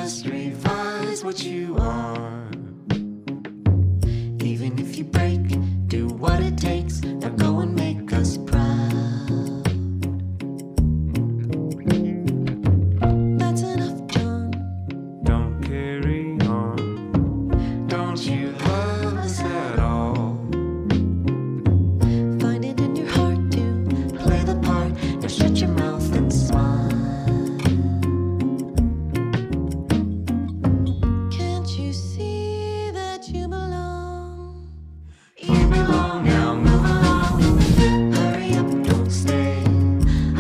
Just revise what you are. Even if you break, do what it takes. Now go and make us proud. That's enough, John. Don't carry on. Don't you love us at all? Find it in your heart to play the part. Now shut your mouth and smile. Can't you see that you belong? You belong, now move along. Hurry up, don't stay.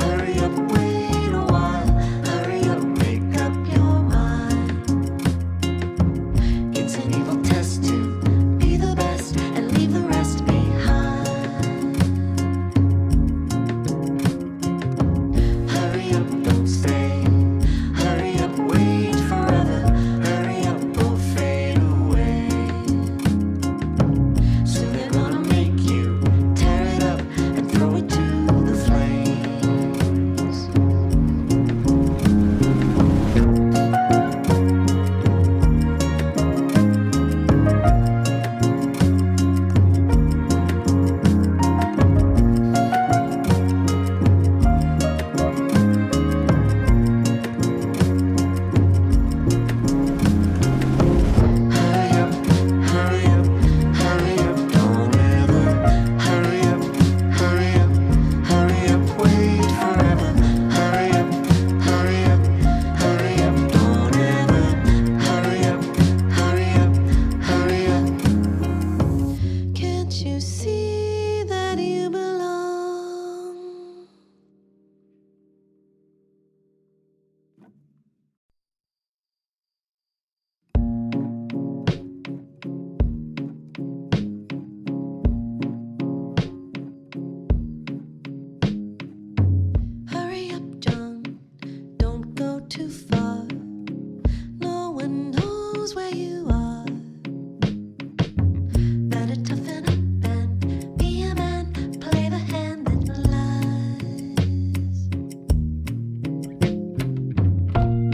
Hurry up, wait a while. Hurry up, make up your mind. It's an evil test to be the best and leave the rest behind. Hurry up, don't stay. Hurry up, wait forever. Hurry up, or fade away. So they're gonna make you tear it up and throw it to the flames. Hurry up, hurry up, hurry up, don't ever. Hurry up, hurry up, hurry up, wait forever. Hurry up, hurry up, hurry up, don't ever. Hurry up, hurry up, hurry up. Can't you see that you belong? Hurry up, John, don't go too far. No one knows where you are. Better toughen up and be a man. Play the hand that lies.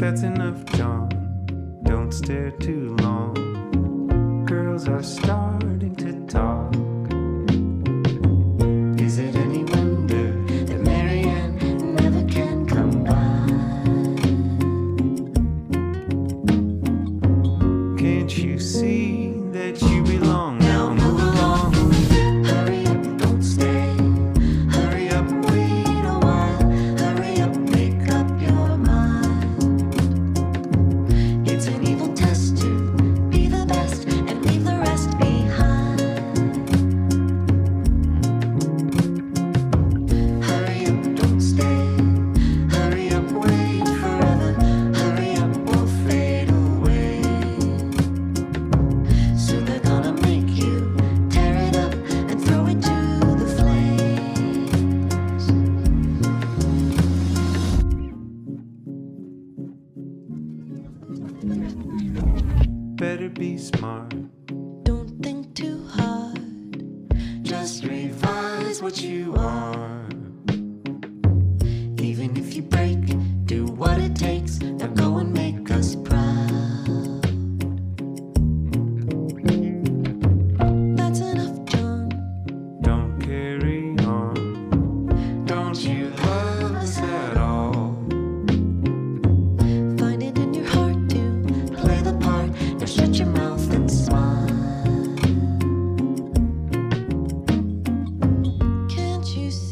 That's enough, John. Don't stare too long. Girls are starting to talk. Is it any wonder that Marianne never can come by? Can't you see that you belong? Now move along. Hurry up, don't stay. Hurry up, wait a while. Hurry up, make up your mind. It's an evil test to be the best and leave the rest behind. Hurry up, don't stay. Hurry up, wait forever. Hurry up, or fade away. So they're gonna make you tear it up and throw it to the flames. Better be smart. Don't think too hard. Just revise what you are. Even if you break, do what it takes. Now go and make us proud. That's enough, John. Don't carry on. Don't you love us at all? Find it in your heart to play the part. Now shut your mouth and smile. Can't you see?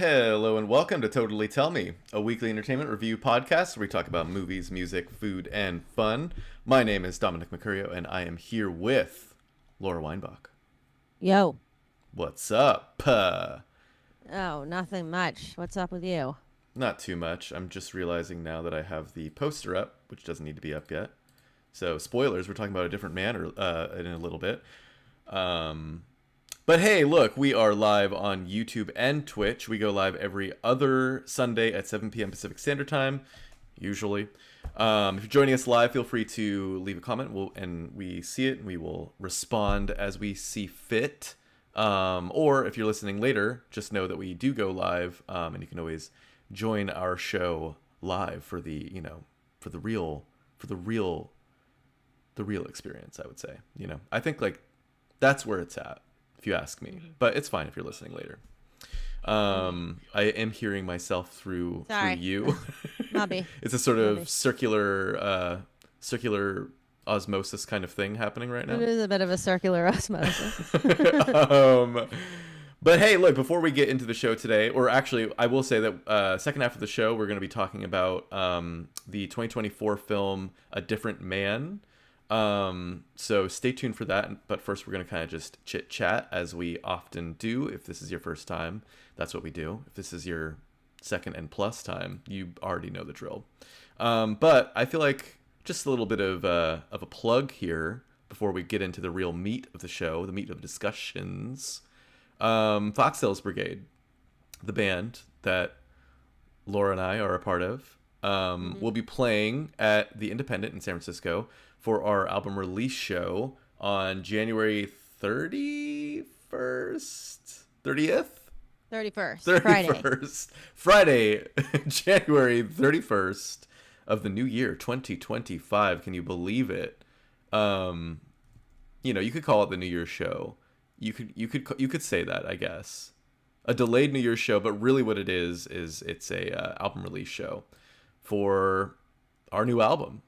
Hello and welcome to Totally Tell Me, a weekly entertainment review podcast where we talk about movies, music, food, and fun. My name is Dominic Mercurio, and I am here with Laura Weinbach. Yo. What's up? Oh, nothing much. What's up with you? Not too much. I'm just realizing now that I have the poster up, which doesn't need to be up yet. So, spoilers, we're talking about a different man in a little bit. But hey, look, we are live on YouTube and Twitch. We go live every other Sunday at 7 p.m. Pacific Standard Time, usually. If you're joining us live, feel free to leave a comment, and we see it, and we will respond as we see fit. Or if you're listening later, just know that we do go live, and you can always join our show live for the real experience. I would say, I think that's where it's at, if you ask me. But it's fine if you're listening later. I am hearing myself through you. Maybe. It's a sort of circular osmosis kind of thing happening right now. It is a bit of a circular osmosis. But hey, look, before we get into the show today, or actually, I will say that second half of the show, we're going to be talking about the 2024 film A Different Man. So stay tuned for that. But first, we're going to kind of just chit chat, as we often do. If this is your first time, that's what we do. If this is your second and plus time, you already know the drill. But I feel like just a little bit of a plug here before we get into the real meat of the show, the meat of discussions. Foxtails Brigade, the band that Laura and I are a part of, will be playing at the Independent in San Francisco for our album release show on January 31st? 30th? 31st. Friday, January 31st of the new year, 2025. Can you believe it? You could call it the New Year's show. You could say that, I guess. A delayed New Year's show, but really what it is it's a album release show for our new album.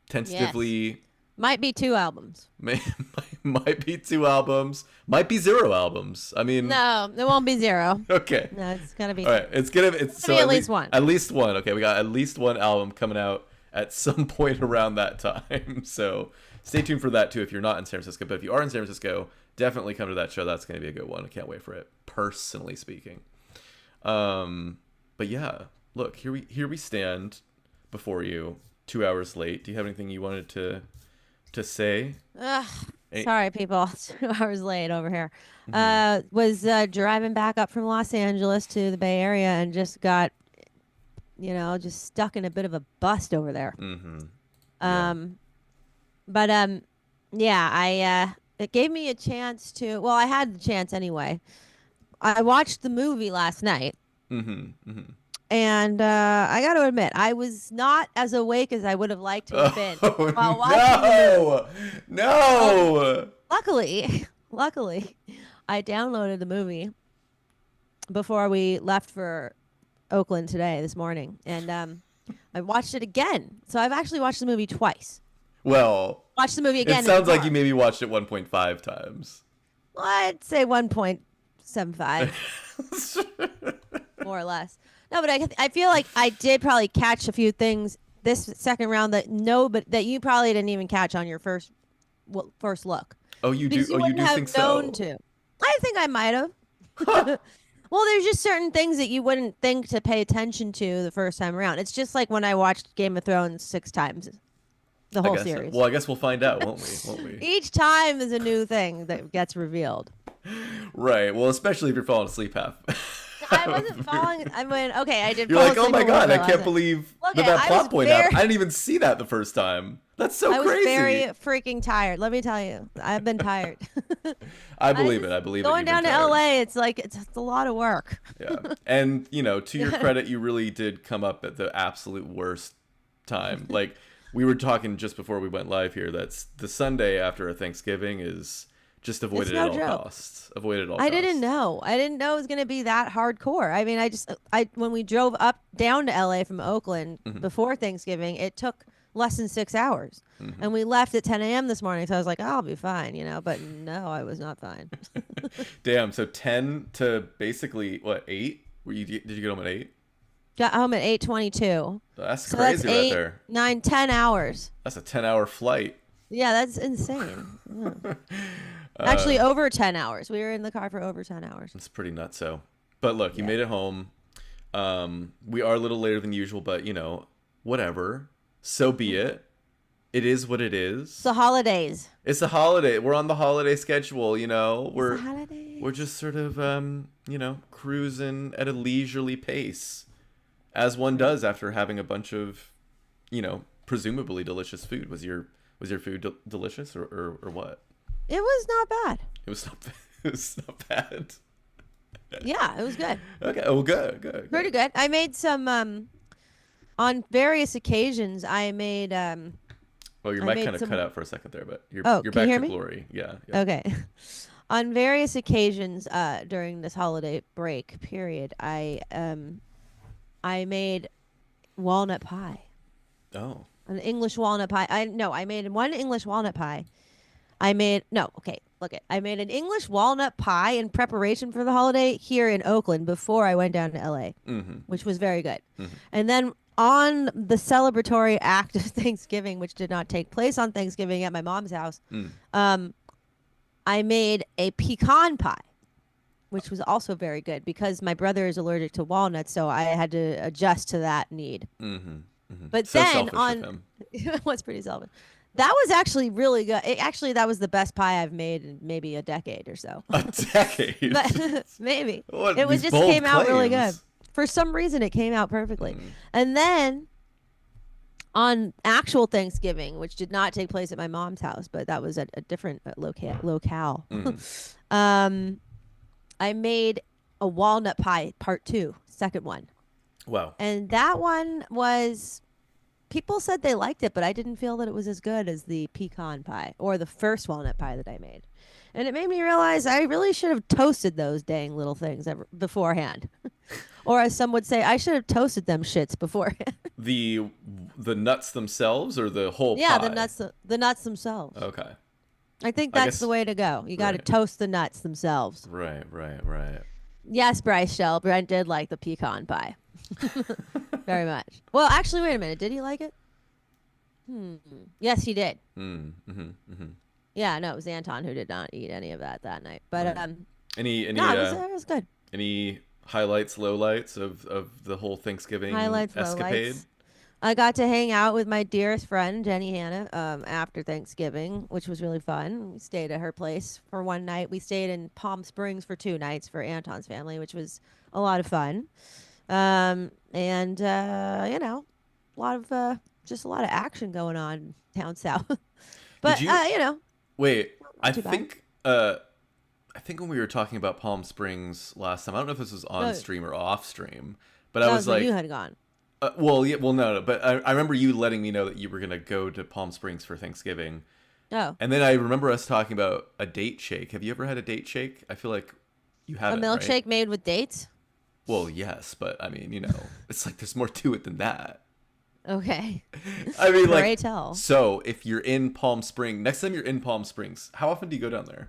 Tentatively, yes. Might be 2 albums. Might be 2 albums. Might be 0 albums. I mean, no, it won't be 0. Okay. No, it's gonna be. All right, it's gonna be at least one. At least one. Okay, we got at least one album coming out at some point around that time. So stay tuned for that too. If you're not in San Francisco, but if you are in San Francisco, definitely come to that show. That's gonna be a good one. I can't wait for it. Personally speaking. But yeah, look, here we stand before you. 2 hours late. Do you have anything you wanted to say? Sorry, people. 2 hours late over here. Was driving back up from Los Angeles to the Bay Area and just got, just stuck in a bit of a bust over there. It gave me a chance to. Well, I had the chance anyway. I watched the movie last night. And I got to admit, I was not as awake as I would have liked to have been while watching the movie. No! Luckily, I downloaded the movie before we left for Oakland this morning. And I watched it again. So I've actually watched the movie twice. Well, watched the movie again. It sounds like you maybe watched it 1.5 times. Well, I'd say 1.75. More or less. No, but I feel like I did probably catch a few things this second round that you probably didn't even catch on your first look. Oh, you do? Oh, you do think so? I think I might have. Well, there's just certain things that you wouldn't think to pay attention to the first time around. It's just like when I watched Game of Thrones 6 times, the whole series. Well, I guess we'll find out, won't we? Each time is a new thing that gets revealed. Right. Well, especially if you're falling asleep half. I wasn't falling. I mean, okay, I did. You're like, oh my god, I can't believe that plot point happened. I didn't even see that the first time. That's so crazy. I was very freaking tired. Let me tell you, I've been tired. I believe it. Going down to LA, it's a lot of work. Yeah, and to your credit, you really did come up at the absolute worst time. Like we were talking just before we went live here. That's the Sunday after a Thanksgiving is. Just avoid it at all costs. Avoid it at all costs. I didn't know it was going to be that hardcore. I mean, when we drove down to LA from Oakland before Thanksgiving, it took less than 6 hours. And we left at 10 a.m. this morning. So I was like, I'll be fine, but no, I was not fine. Damn. So 10 to basically 8 Did you get home at 8? Got home at 8:22. That's So crazy that's right 8, there. 9, 10 hours. That's a 10-hour flight. Yeah, that's insane. Yeah. Actually, over 10 hours. We were in the car for over 10 hours. It's pretty nuts. So, but look, you made it home. We are a little later than usual, but whatever. So be it. It is what it is. It's the holidays. It's the holiday. We're on the holiday schedule. We're the holidays. we're just sort of cruising at a leisurely pace, as one does after having a bunch of, presumably delicious food. Was your food delicious or what? It was not bad. It was not. It was not bad. Yeah, it was good. Okay. Oh, good. Pretty good. I made some on various occasions. I made Well, your I mic made kind of some- cut out for a second there, but you're Oh, you're can back you hear to me? glory. Yeah. Okay. On various occasions during this holiday break period, I made walnut pie. Oh. An English walnut pie. I made one English walnut pie. I made an English walnut pie in preparation for the holiday here in Oakland before I went down to LA, which was very good. And then on the celebratory act of Thanksgiving, which did not take place on Thanksgiving at my mom's house, I made a pecan pie, which was also very good because my brother is allergic to walnuts, so I had to adjust to that need. But So then selfish of on him. it was pretty selfish. That was actually really good. That was the best pie I've made in maybe a decade or so. A decade. But maybe What, it was these just bold came out really good. claims. For some reason, it came out perfectly. And then on actual Thanksgiving, which did not take place at my mom's house, but that was at a different locale. I made a walnut pie part 2, second one. Wow. And that one was, people said they liked it, but I didn't feel that it was as good as the pecan pie or the first walnut pie that I made. And it made me realize I really should have toasted those dang little things beforehand. Or as some would say, I should have toasted them shits beforehand. The nuts themselves or the whole Yeah, pie? the nuts themselves. Okay. I think I that's guess- the way to go. You got to right. toast the nuts themselves. Right. Yes, Bryce Shell. Brent did like the pecan pie. Very much. Well, actually, wait a minute. Did he like it? Yes, he did. Yeah, no, it was Anton who did not eat any of that night. But Any no, it was good. any highlights, lowlights of the whole Thanksgiving Highlights, escapade? lowlights. I got to hang out with my dearest friend Jenny Hanna after Thanksgiving, which was really fun. We stayed at her place for one night. We stayed in Palm Springs for 2 nights for Anton's family, which was a lot of fun. And a lot of just a lot of action going on down south. But Wait, I too bad. think when we were talking about Palm Springs last time, I don't know if this was on No. stream or off stream, but that I was was when like, you had gone. no, but I remember you letting me know that you were gonna go to Palm Springs for Thanksgiving, Oh, and then I remember us talking about a date shake. Have you ever had a date shake? I feel like you a haven't. milkshake right? made with dates. Well, yes, but I mean, it's like there's more to it than that. Okay. I mean, Pray like, tell. so if you're in Palm Springs, next time you're in Palm Springs, how often do you go down there?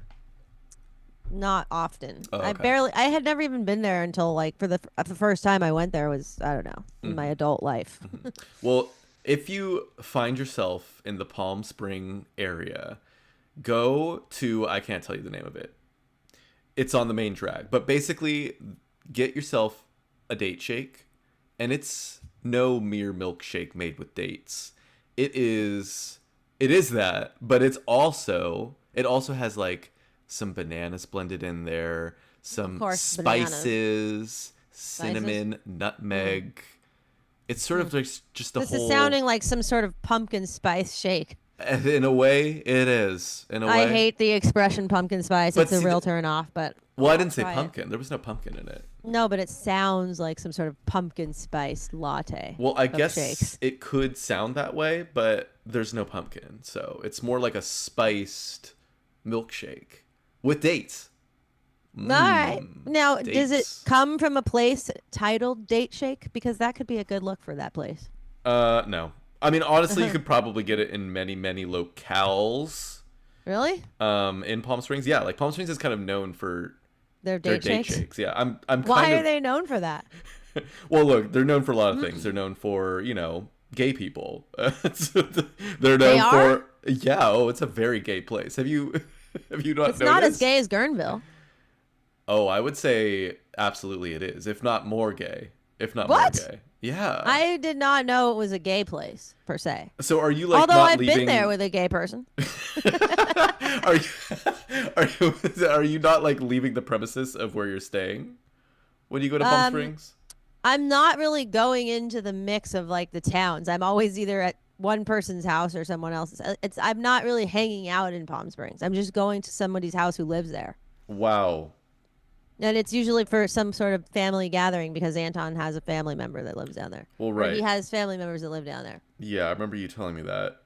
Not often. Oh, I okay. I had never even been there until like the first time I went there was, I don't know, in my adult life. Well, if you find yourself in the Palm Spring area, go to, I can't tell you the name of it. It's on the main drag, but basically get yourself a date shake, and it's no mere milkshake made with dates. It is that, but it also has like some bananas blended in there, some course, spices, cinnamon, nutmeg. It's sort of like just the This whole. is sounding like some sort of pumpkin spice shake. In a way, it is. In a way, I hate the expression pumpkin spice. But It's a see, real turn off, but Well, I I'll didn't say try it. pumpkin. There was no pumpkin in it. No, but it sounds like some sort of pumpkin spiced latte. Well, I of guess shakes. it could sound that way, but there's no pumpkin, so it's more like a spiced milkshake with dates. All right. Now, does it dates. come from a place titled Date Shake? Because that could be a good look for that place. No. I mean, honestly, you could probably get it in many, many locales. Really? In Palm Springs, yeah, like Palm Springs is kind of known for They're They're date date shakes. shakes. Yeah, I'm Why kind are of. they known for that? Well, look, they're known for a lot of things. They're known for, gay people. They're They known are? for yeah. Oh, it's a very gay place. Have you have you not It's not as noticed? gay as Guerneville. Oh, I would say absolutely it is, if not more gay. If not What? more gay. Yeah. I did not know it was a gay place per se. So are you like Although not I've leaving? been there with a gay person. are you are you not like leaving the premises of where you're staying when you go to Palm Springs? I'm not really going into the mix of like the towns. I'm always either at one person's house or someone else's. I'm not really hanging out in Palm Springs. I'm just going to somebody's house who lives there. Wow. And it's usually for some sort of family gathering because Anton has a family member that lives down there. Well, Or right. he has family members that live down there. Yeah, I remember you telling me that.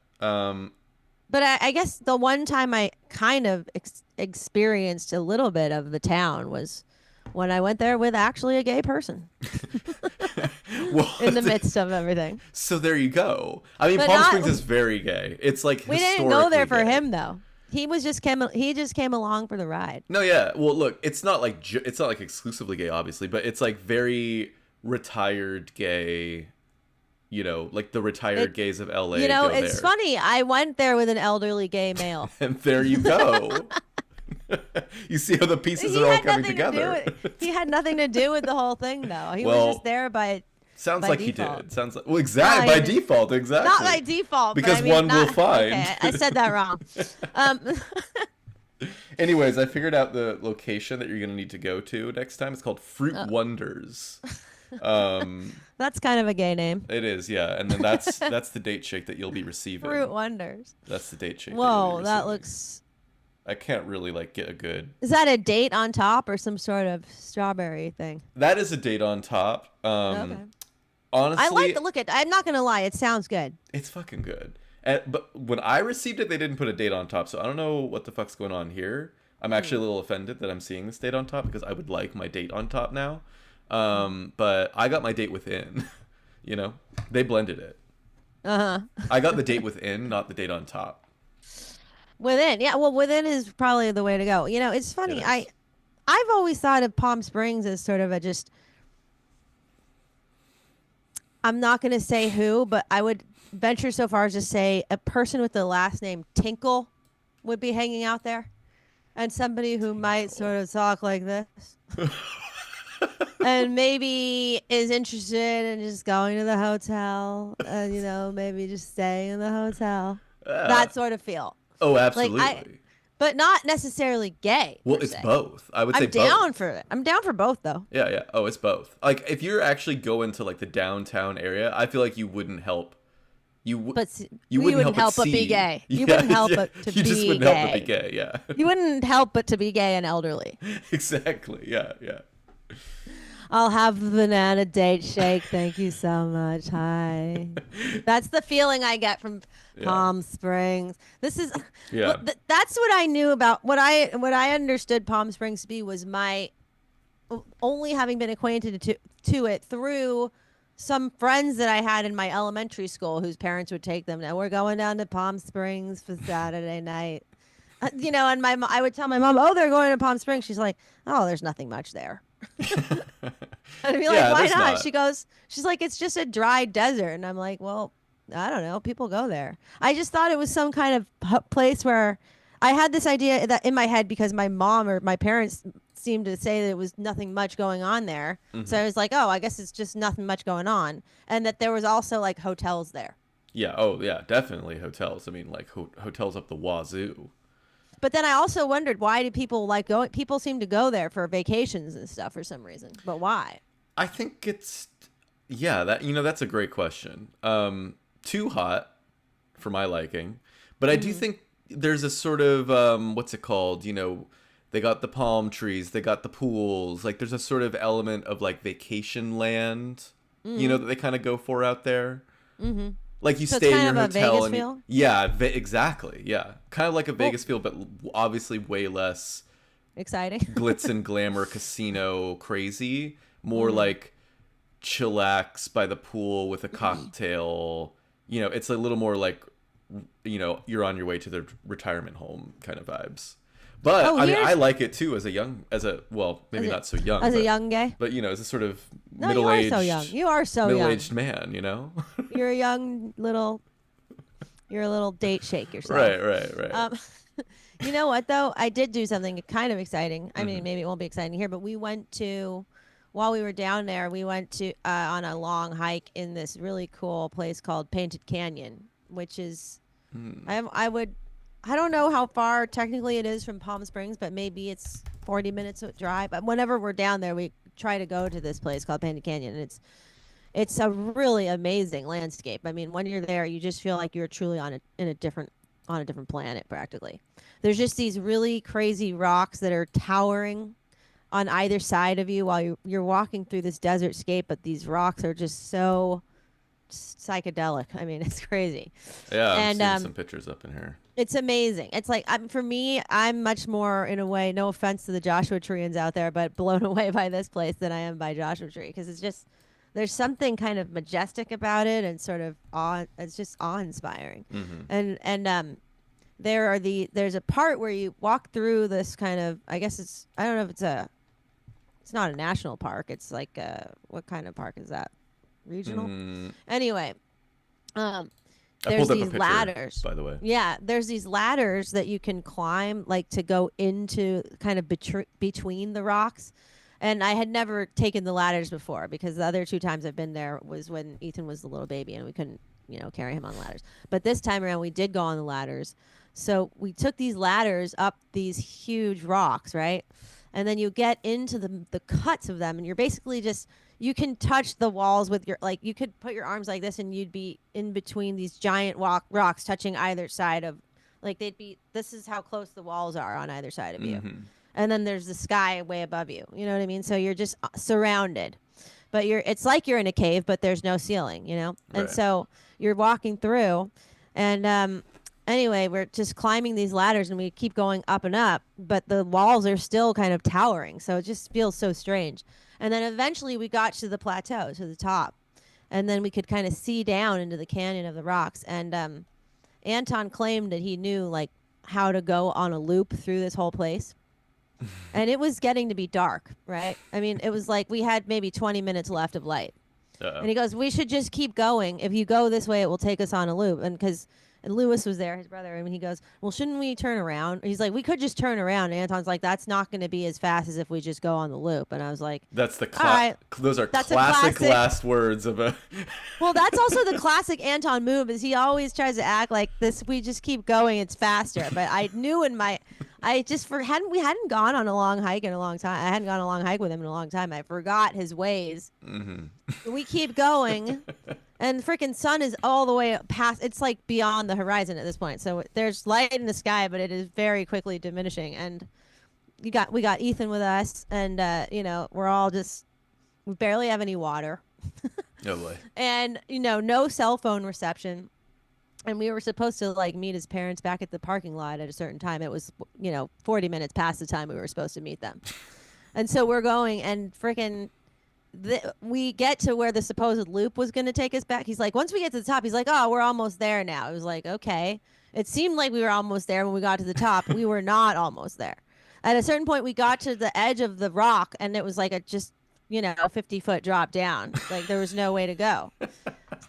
But I guess the one time I kind of experienced a little bit of the town was when I went there with actually a gay person Well, in the midst of everything. so there you go. I mean, But Palm not- Springs is very gay. It's like We didn't go there for historically gay. him though. He just came along for the ride. No, yeah. Well, look, it's not like exclusively gay, obviously, but it's like very retired gay. Like the retired gays of LA. Go It's there. funny. I went there with an elderly gay male. And there you go. You see how the pieces are all coming together. He had nothing to do with the whole thing though. He Well, was just there by Sounds by like default. he did. Sounds like exactly No, by he did- default, exactly. not by default. Because but I mean, one will not- find. Okay, I said that wrong. Anyways, I figured out the location that you're gonna need to go to next time. It's called Fruit Oh. Wonders. That's kind of a gay name. It is, yeah. And then that's the date shake that you'll be receiving. Fruit Wonders. That's the date shake. Whoa, that receiving. looks. I can't really like get a good. Is that a date on top or some sort of strawberry thing? That is a date on top. Okay. Honestly, I like the look at. I'm not gonna lie, it sounds good. it's fucking good. But when I received it, they didn't put a date on top, so I don't know what the fuck's going on here. I'm actually a little offended that I'm seeing this date on top because I would like my date on top now. But I got my date within. They blended it. I got the date within, not the date on top. Within, yeah. Well, within is probably the way to go. It's funny. It is. I've always thought of Palm Springs as sort of a just. I'm not gonna say who, but I would venture so far as to say a person with the last name Tinkle would be hanging out there, and somebody who might sort of talk like this. And maybe is interested in just going to the hotel, maybe just staying in the hotel. That sort of feel. Oh, absolutely. But not necessarily gay. Well, per it's se. both. I would say I'm down both. for it. I'm down for both though. Yeah, yeah. Oh, it's both. Like if you're actually going to like the downtown area, I feel like you wouldn't help. You wouldn't help but be see. gay. You Yeah, wouldn't help yeah. but to You just be wouldn't help but be gay. gay. Yeah. You wouldn't help but to be gay and elderly. Exactly. Yeah. Yeah. I'll have the banana date shake. Thank you so much. Hi. That's the feeling I get from Palm Springs. This is Yeah. that's what I knew about what I understood Palm Springs to be was my only having been acquainted to it through some friends that I had in my elementary school whose parents would take them. Now we're going down to Palm Springs for Saturday night. And I would tell my mom, "Oh, they're going to Palm Springs." She's like, "Oh, there's nothing much there." I'd be like, Yeah, "Why there's not?" not. She's like, "It's just a dry desert." And I'm like, "Well, I don't know. People go there." I just thought it was some kind of place where I had this idea that in my head because my mom or my parents seemed to say that it was nothing much going on there. So I was like, "Oh, I guess it's just nothing much going on." And that there was also like hotels there. Yeah. Oh, yeah. Definitely hotels. I mean, like hotels up the wazoo. But then I also wondered, why do people like going? People seem to go there for vacations and stuff for some reason. But why? I think it's that's a great question. Too hot for my liking, but I do think there's a sort of what's it called? They got the palm trees, they got the pools. Like there's a sort of element of like vacation land, that they kind of go for out there. Mm-hmm. Like you So stay it's in kind your of a hotel Vegas and feel? yeah, exactly, yeah, kind of like a Vegas feel, but obviously way less Exciting. glitz and glamour casino crazy. More like chillax by the pool with a cocktail. It's a little more like you're on your way to the retirement home kind of vibes. But Oh, I mean, here's- I like it too well, maybe As a- not so young. As a but- young gay? But as a sort of No, middle-aged, you are so young. You are so young. middle-aged man, You're a young little. You're a little date shake yourself. Right. You know what though? I did do something kind of exciting. I Mm-hmm. mean, maybe it won't be exciting here, but while we were down there, we went to on a long hike in this really cool place called Painted Canyon, which is I don't know how far technically it is from Palm Springs, but maybe it's 40 minutes of drive. But whenever we're down there, we try to go to this place called Painted Canyon, and it's a really amazing landscape. I mean, when you're there, you just feel like you're truly on a different planet practically. There's just these really crazy rocks that are towering on either side of you while you're walking through this desert scape, but these rocks are just so psychedelic. I mean, it's crazy. Yeah, I'm And, seeing some pictures up in here. It's amazing. It's like for me, I'm much more, in a way, no offense to the Joshua Treeans out there, but blown away by this place than I am by Joshua Tree, because it's just there's something kind of majestic about it and sort of it's just awe-inspiring. And there's a part where you walk through this kind of, I guess I don't know if it's not a national park. It's like what kind of park is that? Regional? Anyway, I there's pulled up a these picture, ladders. by the way. Yeah, there's these ladders that you can climb, like to go into kind of between the rocks. And I had never taken the ladders before, because the other 2 times I've been there was when Ethan was the little baby and we couldn't, carry him on ladders. But this time around, we did go on the ladders. So we took these ladders up these huge rocks, right? And then you get into the cuts of them, and you're basically you can touch the walls with you could put your arms like this, and you'd be in between these giant rocks touching either side of, this is how close the walls are on either side of you. And then there's the sky way above you. You know what I mean? So you're just surrounded. But it's like you're in a cave, but there's no ceiling, And Right. so you're walking through, and anyway, we're just climbing these ladders, and we keep going up and up, but the walls are still kind of towering, so it just feels so strange. And then eventually we got to the plateau, to the top, and then we could kind of see down into the canyon of the rocks. And Anton claimed that he knew how to go on a loop through this whole place. And it was getting to be dark, right? I mean, it was like we had maybe 20 minutes left of light. And he goes, we should just keep going. If you go this way, it will take us on a loop. And Lewis was there, his brother, and he goes, well, shouldn't we turn around? He's like, we could just turn around. And Anton's like, that's not going to be as fast as if we just go on the loop. And I was like, That's the all right, those are that's a classic classic- last words of a. well, that's also the classic Anton move, is he always tries to act like this. We just keep going, it's faster. But I knew we hadn't gone on a long hike in a long time. I hadn't gone on a long hike with him in a long time. I forgot his ways. We keep going, and the freaking sun is all the way past. It's like beyond the horizon at this point. So there's light in the sky, but it is very quickly diminishing. And we got Ethan with us, and we're all we barely have any water. Oh boy. And no cell phone reception. And we were supposed to meet his parents back at the parking lot at a certain time. It was 40 minutes past the time we were supposed to meet them. And so we're going, and freaking we get to where the supposed loop was going to take us back. He's like, once we get to the top, he's like, oh, we're almost there now. It was like, okay. It seemed like we were almost there when we got to the top. We were not almost there. At a certain point, we got to the edge of the rock, and it was like a 50-foot drop down. Like there was no way to go.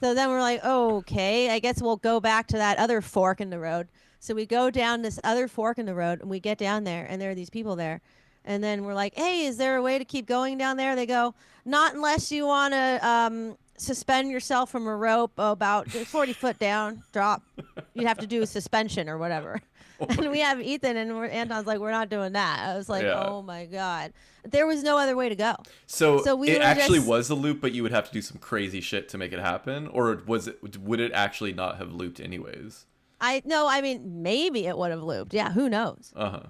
So then we're like, oh, okay, I guess we'll go back to that other fork in the road. So we go down this other fork in the road, and we get down there, and there are these people there. And then we're like, hey, is there a way to keep going down there? They go, not unless you want to suspend yourself from a rope about 40 foot down, drop. You'd have to do a suspension or whatever. And we have Ethan, and Anton's like, we're not doing that. I was like, Yeah. oh my God. There was no other way to go. So we it were actually just- was a loop, but you would have to do some crazy shit to make it happen, or would it actually not have looped anyways? I mean, maybe it would have looped. Yeah, who knows? Uh-huh.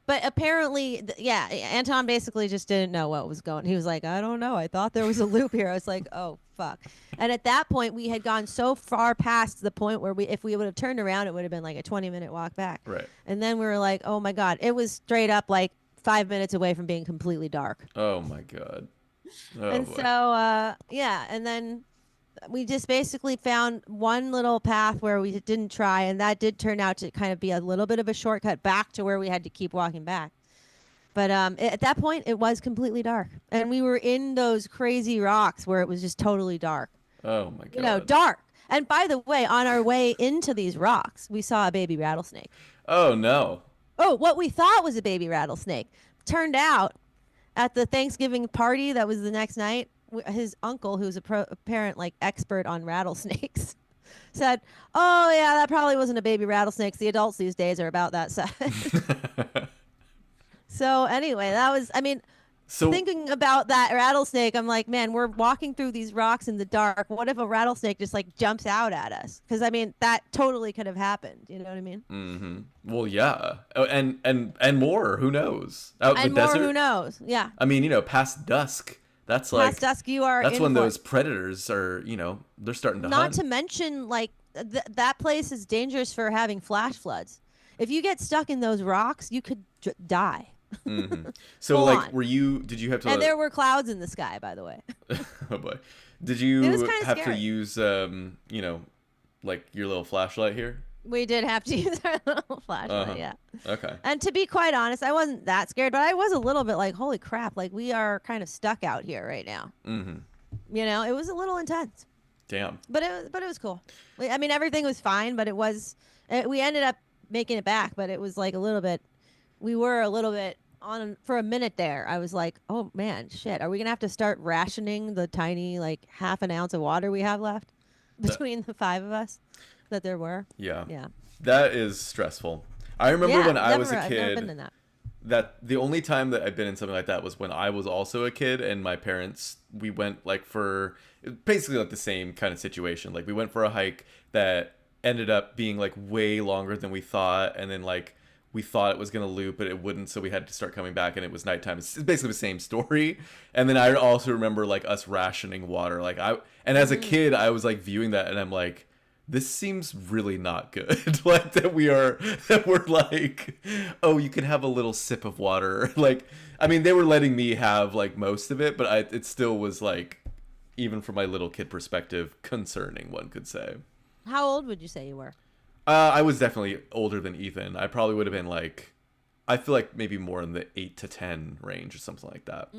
But apparently, Anton basically just didn't know what was going. He was like, I don't know. I thought there was a loop here. I was like, oh, fuck. And at that point, we had gone so far past the point where if we would have turned around, it would have been like a 20-minute walk back. Right. And then we were like, oh, my God. It was straight up 5 minutes away from being completely dark. Oh my God. Oh And boy. so, and then we just basically found one little path where we didn't try, and that did turn out to kind of be a little bit of a shortcut back to where we had to keep walking back. But at that point, it was completely dark, and we were in those crazy rocks where it was just totally dark. Oh my god. You know, dark. And by the way, on our way into these rocks, we saw a baby rattlesnake. Oh no. Oh, what we thought was a baby rattlesnake turned out at the Thanksgiving party that was the next night. His uncle, who's a apparent like expert on rattlesnakes, said, "Oh yeah, that probably wasn't a baby rattlesnake. The adults these days are about that size." So anyway, that was. I mean, thinking about that rattlesnake, I'm like, man, we're walking through these rocks in the dark. What if a rattlesnake just like jumps out at us? Because I mean, that totally could have happened. You know what I mean? Mm-hmm. Well, yeah. Oh, and more. Who knows? Out in And the more, desert. who knows? Yeah. I mean, past dusk. That's like Past dusk, you are. that's in when for it. those predators are. They're starting to Not hunt. to mention, like that place is dangerous for having flash floods. If you get stuck in those rocks, you could die. Mm-hmm. So, Full like, on. did you have to? And there were clouds in the sky, by the way. Oh boy, did you It was kinda have to scary. use like your little flashlight here? We did have to use our little flashlight, Uh-huh. yeah. Okay. And to be quite honest, I wasn't that scared, but I was a little bit like, holy crap, like we are kind of stuck out here right now. Mm-hmm. It was a little intense, Damn. but it was cool. I mean, everything was fine, but we ended up making it back, but it was like we were a little bit on for a minute there. I was like, oh man, shit, are we gonna have to start rationing the tiny like half an ounce of water we have left between the five of us that there were? Yeah. Yeah. That is stressful. I remember when I was a I've never been kid. in that. That the only time that I've been in something like that was when I was also a kid, and my parents, we went like for basically like the same kind of situation. Like we went for a hike that ended up being like way longer than we thought, and then like we thought it was gonna loop, but it wouldn't, so we had to start coming back, and it was nighttime. It's basically the same story. And then I also remember like us rationing water. And as a kid, I was like viewing that, and I'm like, this seems really not good. Like that we're like, oh, you can have a little sip of water. Like, I mean, they were letting me have like most of it, but it still was like, even from my little kid perspective, concerning, one could say. How old would you say you were? I was definitely older than Ethan. I probably would have been like, I feel like maybe more in the 8 to 10 range or something like that.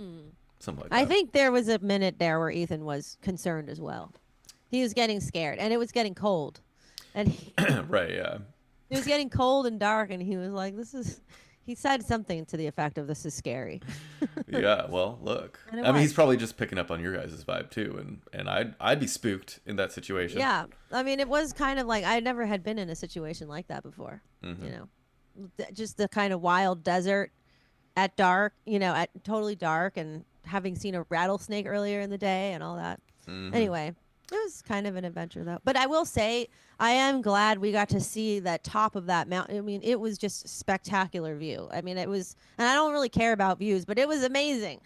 Something like that. I think there was a minute there where Ethan was concerned as well. He was getting scared, and it was getting cold. And Right, yeah. it was getting cold and dark, and he was like, he said something to the effect of, this is scary. Yeah, well, look. And it I mean, he's was. probably just picking up on your guys' vibe too, and I'd be spooked in that situation. Yeah. I mean, it was kind of like, I never had been in a situation like that before. Mhm. Just the kind of wild desert at dark, at totally dark, and having seen a rattlesnake earlier in the day and all that. Mhm. Anyway, it was kind of an adventure though. But I will say, I am glad we got to see that top of that mountain. I mean, it was just a spectacular view. I mean, it was, and I don't really care about views, but it was amazing.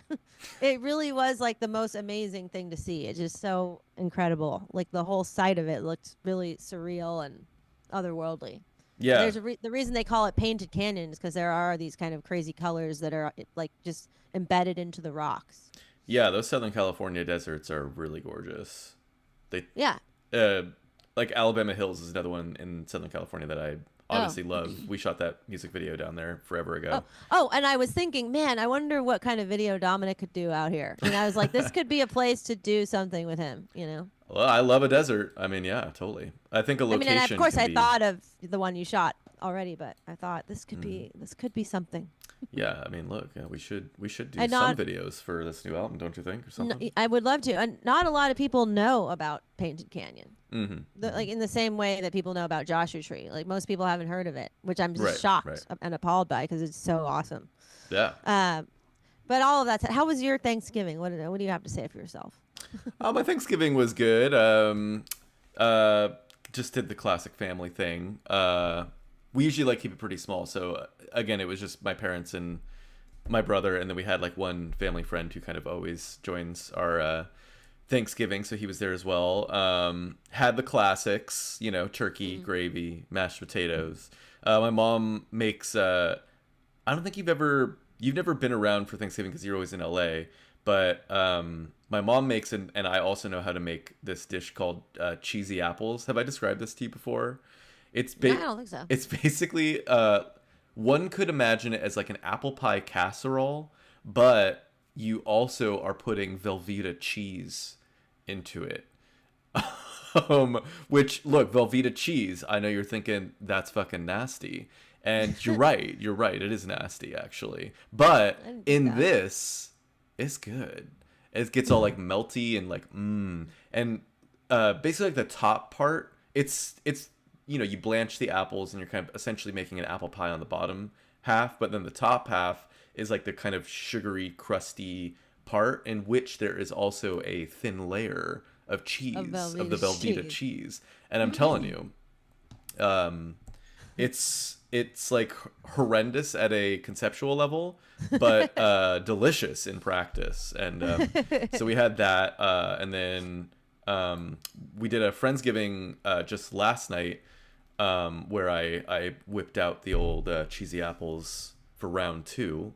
It really was like the most amazing thing to see. It's just so incredible. Like the whole site of it looked really surreal and otherworldly. Yeah. There's the reason they call it Painted Canyon is because there are these kind of crazy colors that are like just embedded into the rocks. Yeah, those Southern California deserts are really gorgeous. Yeah. Like Alabama Hills is another one in Southern California that I obviously love. We shot that music video down there forever ago. Oh, and I was thinking, man, I wonder what kind of video Dominic could do out here. And I was like, this could be a place to do something with him, Well, I love a desert. I mean, yeah, totally. I think a I mean, location. and of course, can I be- thought of the one you shot already, but I thought this could be something. Yeah, I mean, look, we should do And some not- videos for this new album, don't you think, or No, something? I would love to. And not a lot of people know about Painted Canyon. Mm-hmm. Like in the same way that people know about Joshua Tree. Like most people haven't heard of it, which I'm just Right, shocked right. and appalled by because it's so awesome. Yeah. But all of that said, how was your Thanksgiving? What do you have to say for yourself? My Thanksgiving was good. Just did the classic family thing. We usually keep it pretty small. So again, it was just my parents and my brother, and then we had one family friend who kind of always joins our Thanksgiving, so he was there as well. Had the classics, turkey, gravy, mashed potatoes. My mom makes. I don't think you've never been around for Thanksgiving because you're always in LA. but my mom makes and I also know how to make this dish called cheesy apples. Have I described this to you before? No, I don't think so. It's basically one could imagine it as like an apple pie casserole, but you also are putting Velveeta cheese into it. Which, look, Velveeta cheese, I know you're thinking that's fucking nasty. And you're right. It is nasty, actually. But in this, it's good. It gets all like melty and like, And basically like the top part, it's you blanch the apples and you're kind of essentially making an apple pie on the bottom half. But then the top half is like the kind of sugary, crusty part in which there is also a thin layer of cheese, of the Velveeta cheese. And I'm telling you, it's like horrendous at a conceptual level, but delicious in practice. And so we had that, and then we did a Friendsgiving just last night, where I whipped out the old cheesy apples for round 2,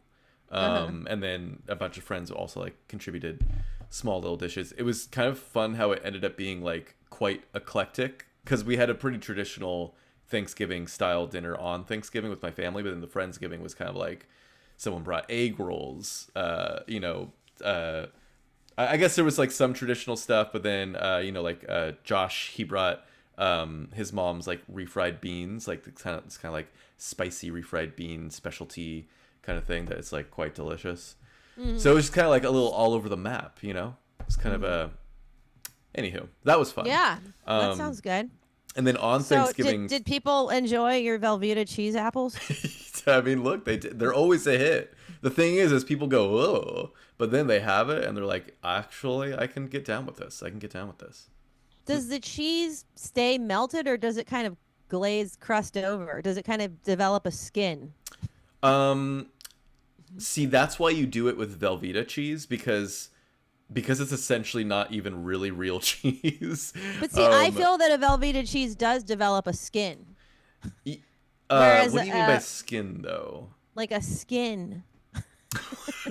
and then a bunch of friends also like contributed small little dishes. It was kind of fun how it ended up being like quite eclectic, because we had a pretty traditional Thanksgiving style dinner on Thanksgiving with my family, but then the Friendsgiving was kind of like someone brought egg rolls, I guess there was like some traditional stuff, but then Josh, he brought his mom's like refried beans, like it's kind of like spicy refried bean specialty kind of thing that is like quite delicious. So it was just kind of like a little all over the map, It's kind of a anywho, that was fun. Yeah, that sounds good. And then on Thanksgiving, did people enjoy your Velveeta cheese apples? I mean, look, they're always a hit. The thing is people go, oh, but then they have it and they're like, actually, I can get down with this. Does the cheese stay melted, or does it kind of glaze crust over? Does it kind of develop a skin? See, that's why you do it with Velveeta cheese, because it's essentially not even really real cheese. But see, I feel that a Velveeta cheese does develop a skin. What do you mean by skin, though? Like a skin.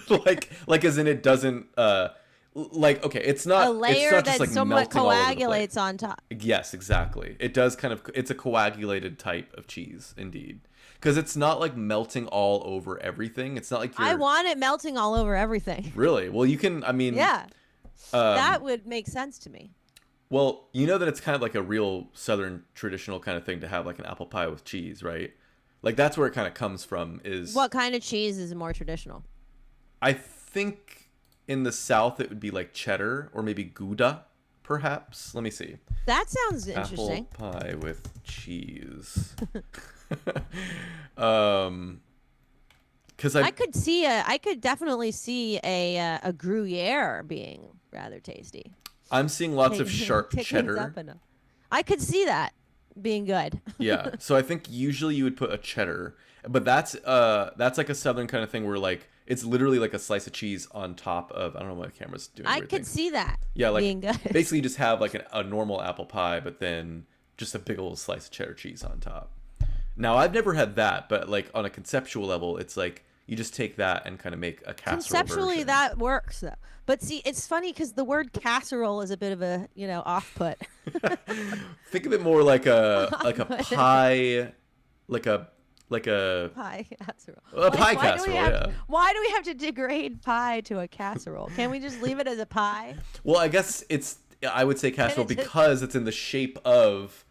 like as in it doesn't okay, it's not a layer it's not just, that like, somewhat melting all over the coagulates place. on top. Yes, exactly. It does it's a coagulated type of cheese, indeed. Because it's not like melting all over everything. It's not like I want it melting all over everything. Really? Well, you can, I mean... Yeah. That would make sense to me. Well, you know that it's kind of like a real Southern traditional kind of thing to have like an apple pie with cheese, right? Like that's where it kind of comes from is... What kind of cheese is more traditional? I think in the South it would be like cheddar or maybe Gouda, perhaps. Let me see. That sounds interesting. Apple pie with cheese. Because I could definitely see a Gruyere being rather tasty. I'm seeing lots of sharp cheddar. I could see that being good. Yeah, so I think usually you would put a cheddar, but that's like a Southern kind of thing where like it's literally like a slice of cheese on top of, I don't know what the camera's doing. I could see that. Yeah, like being good. Basically you just have like a normal apple pie, but then just a big old slice of cheddar cheese on top. Now I've never had that, but like on a conceptual level, it's like you just take that and kind of make a casserole Conceptually, version. that works though. But see, it's funny because the word casserole is a bit of a off-put. Think of it more like a pie, like a pie casserole. A pie casserole, yeah. Why do we have to degrade pie to a casserole? Can't we just leave it as a pie? Well, I guess I would say casserole because it's in the shape of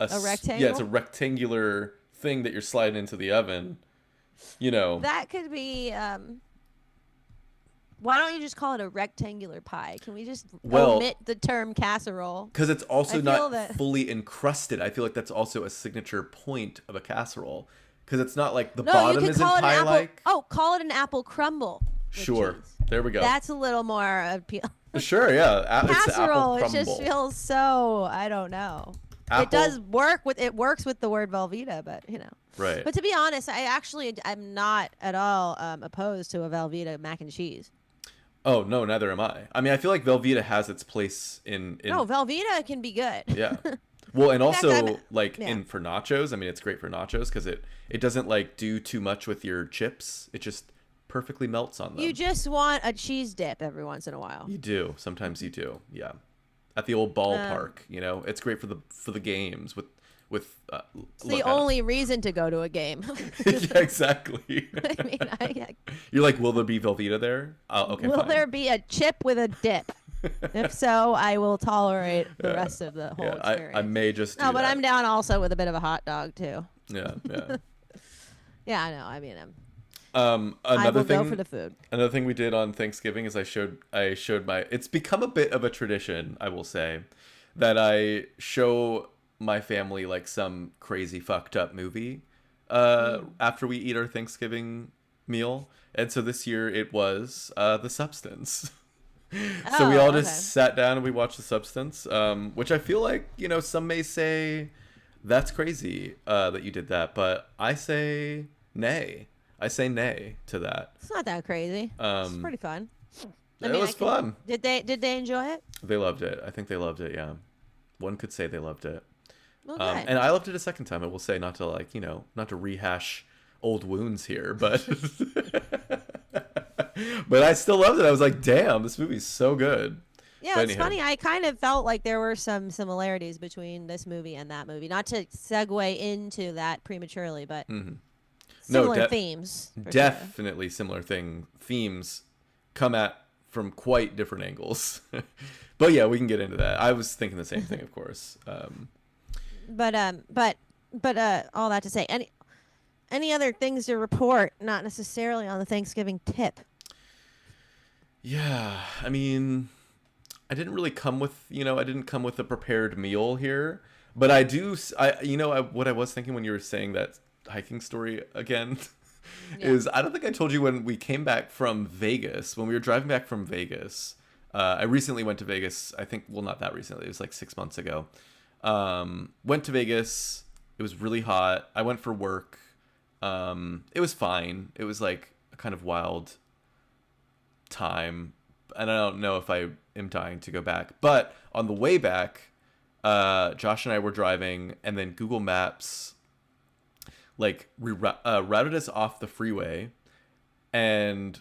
a rectangle. Yeah, it's a rectangular thing that you're sliding into the oven. That could be. Why don't you just call it a rectangular pie? Can we just omit the term casserole? Because it's also not fully encrusted. I feel like that's also a signature point of a casserole. Because it's not like the bottom isn't pie-like. Call it an apple crumble. Sure. There we go. That's a little more appeal. Sure, yeah. Casserole, it's it just feels so, I don't know. It does work with the word Velveeta, but Right. But to be honest, I'm not at all opposed to a Velveeta mac and cheese. Oh no, neither am I. I mean, I feel like Velveeta has its place in. No, Velveeta can be good. Yeah. Well, and also for nachos. I mean, it's great for nachos because it doesn't like do too much with your chips. It just perfectly melts on them. You just want a cheese dip every once in a while. You do. Sometimes you do. Yeah. At the old ballpark, it's great for the games with It's the only reason to go to a game. yeah, exactly. I mean, You're like, will there be Velveeta there? Oh, okay. Will fine. there be a chip with a dip? If so, I will tolerate the rest of the whole experience. I may just do no, but that. I'm down also with a bit of a hot dog too. Yeah. Yeah, I know. I mean, Another I will thing, go for the food. Another thing we did on Thanksgiving is I showed my. It's become a bit of a tradition, I will say, that I show my family like some crazy fucked up movie after we eat our Thanksgiving meal. And so this year it was The Substance. So we all just sat down and we watched The Substance, which I feel like, some may say that's crazy that you did that, but I say nay. I say nay to that. It's not that crazy. It's pretty fun. It was fun. Did they enjoy it? They loved it. I think they loved it, yeah. One could say they loved it. Okay. And I loved it a second time. I will say, not to not to rehash old wounds here, but but I still loved it. I was like, damn, this movie's so good. Yeah, But it's anyhow. funny. I kind of felt like there were some similarities between this movie and that movie. Not to segue into that prematurely, but similar themes. for sure. Definitely similar themes come at from quite different angles. But yeah, we can get into that. I was thinking the same thing, of course. But all that to say, any other things to report? Not necessarily on the Thanksgiving tip. Yeah, I mean, I didn't really come with, I didn't come with a prepared meal here, but I do, what I was thinking when you were saying that hiking story again is, I don't think I told you when we came back from Vegas, when we were driving back from Vegas. I recently went to Vegas. I think, well, not that recently. It was like 6 months ago. Went to Vegas. It was really hot. I went for work. It was fine. It was like a kind of wild time, and I don't know if I am dying to go back. But on the way back, Josh and I were driving, and then Google Maps routed us off the freeway, and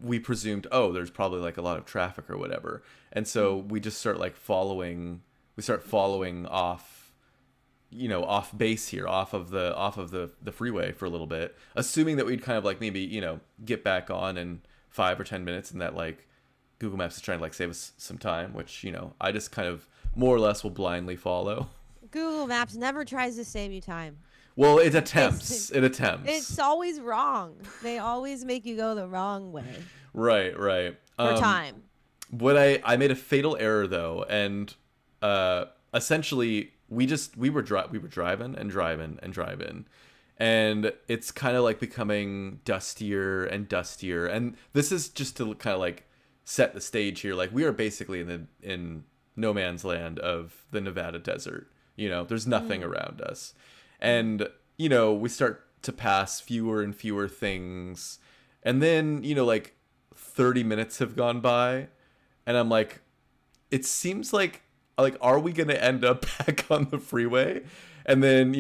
we presumed, oh, there's probably like a lot of traffic or whatever, and so we just start following off, off base here, off of the freeway for a little bit, assuming that we'd kind of maybe get back on in 5 or 10 minutes, and that Google Maps is trying to save us some time, which I just kind of more or less will blindly follow. Google Maps never tries to save you time. Well, it attempts. It's always wrong. They always make you go the wrong way. Right. For time. What I made a fatal error though, and essentially we were driving, and it's kind of becoming dustier and dustier. And this is just to kind of set the stage here. We are basically in no man's land of the Nevada desert. There's nothing around us. And, we start to pass fewer and fewer things. And then, 30 minutes have gone by. And I'm like, it seems like, are we going to end up back on the freeway? And then,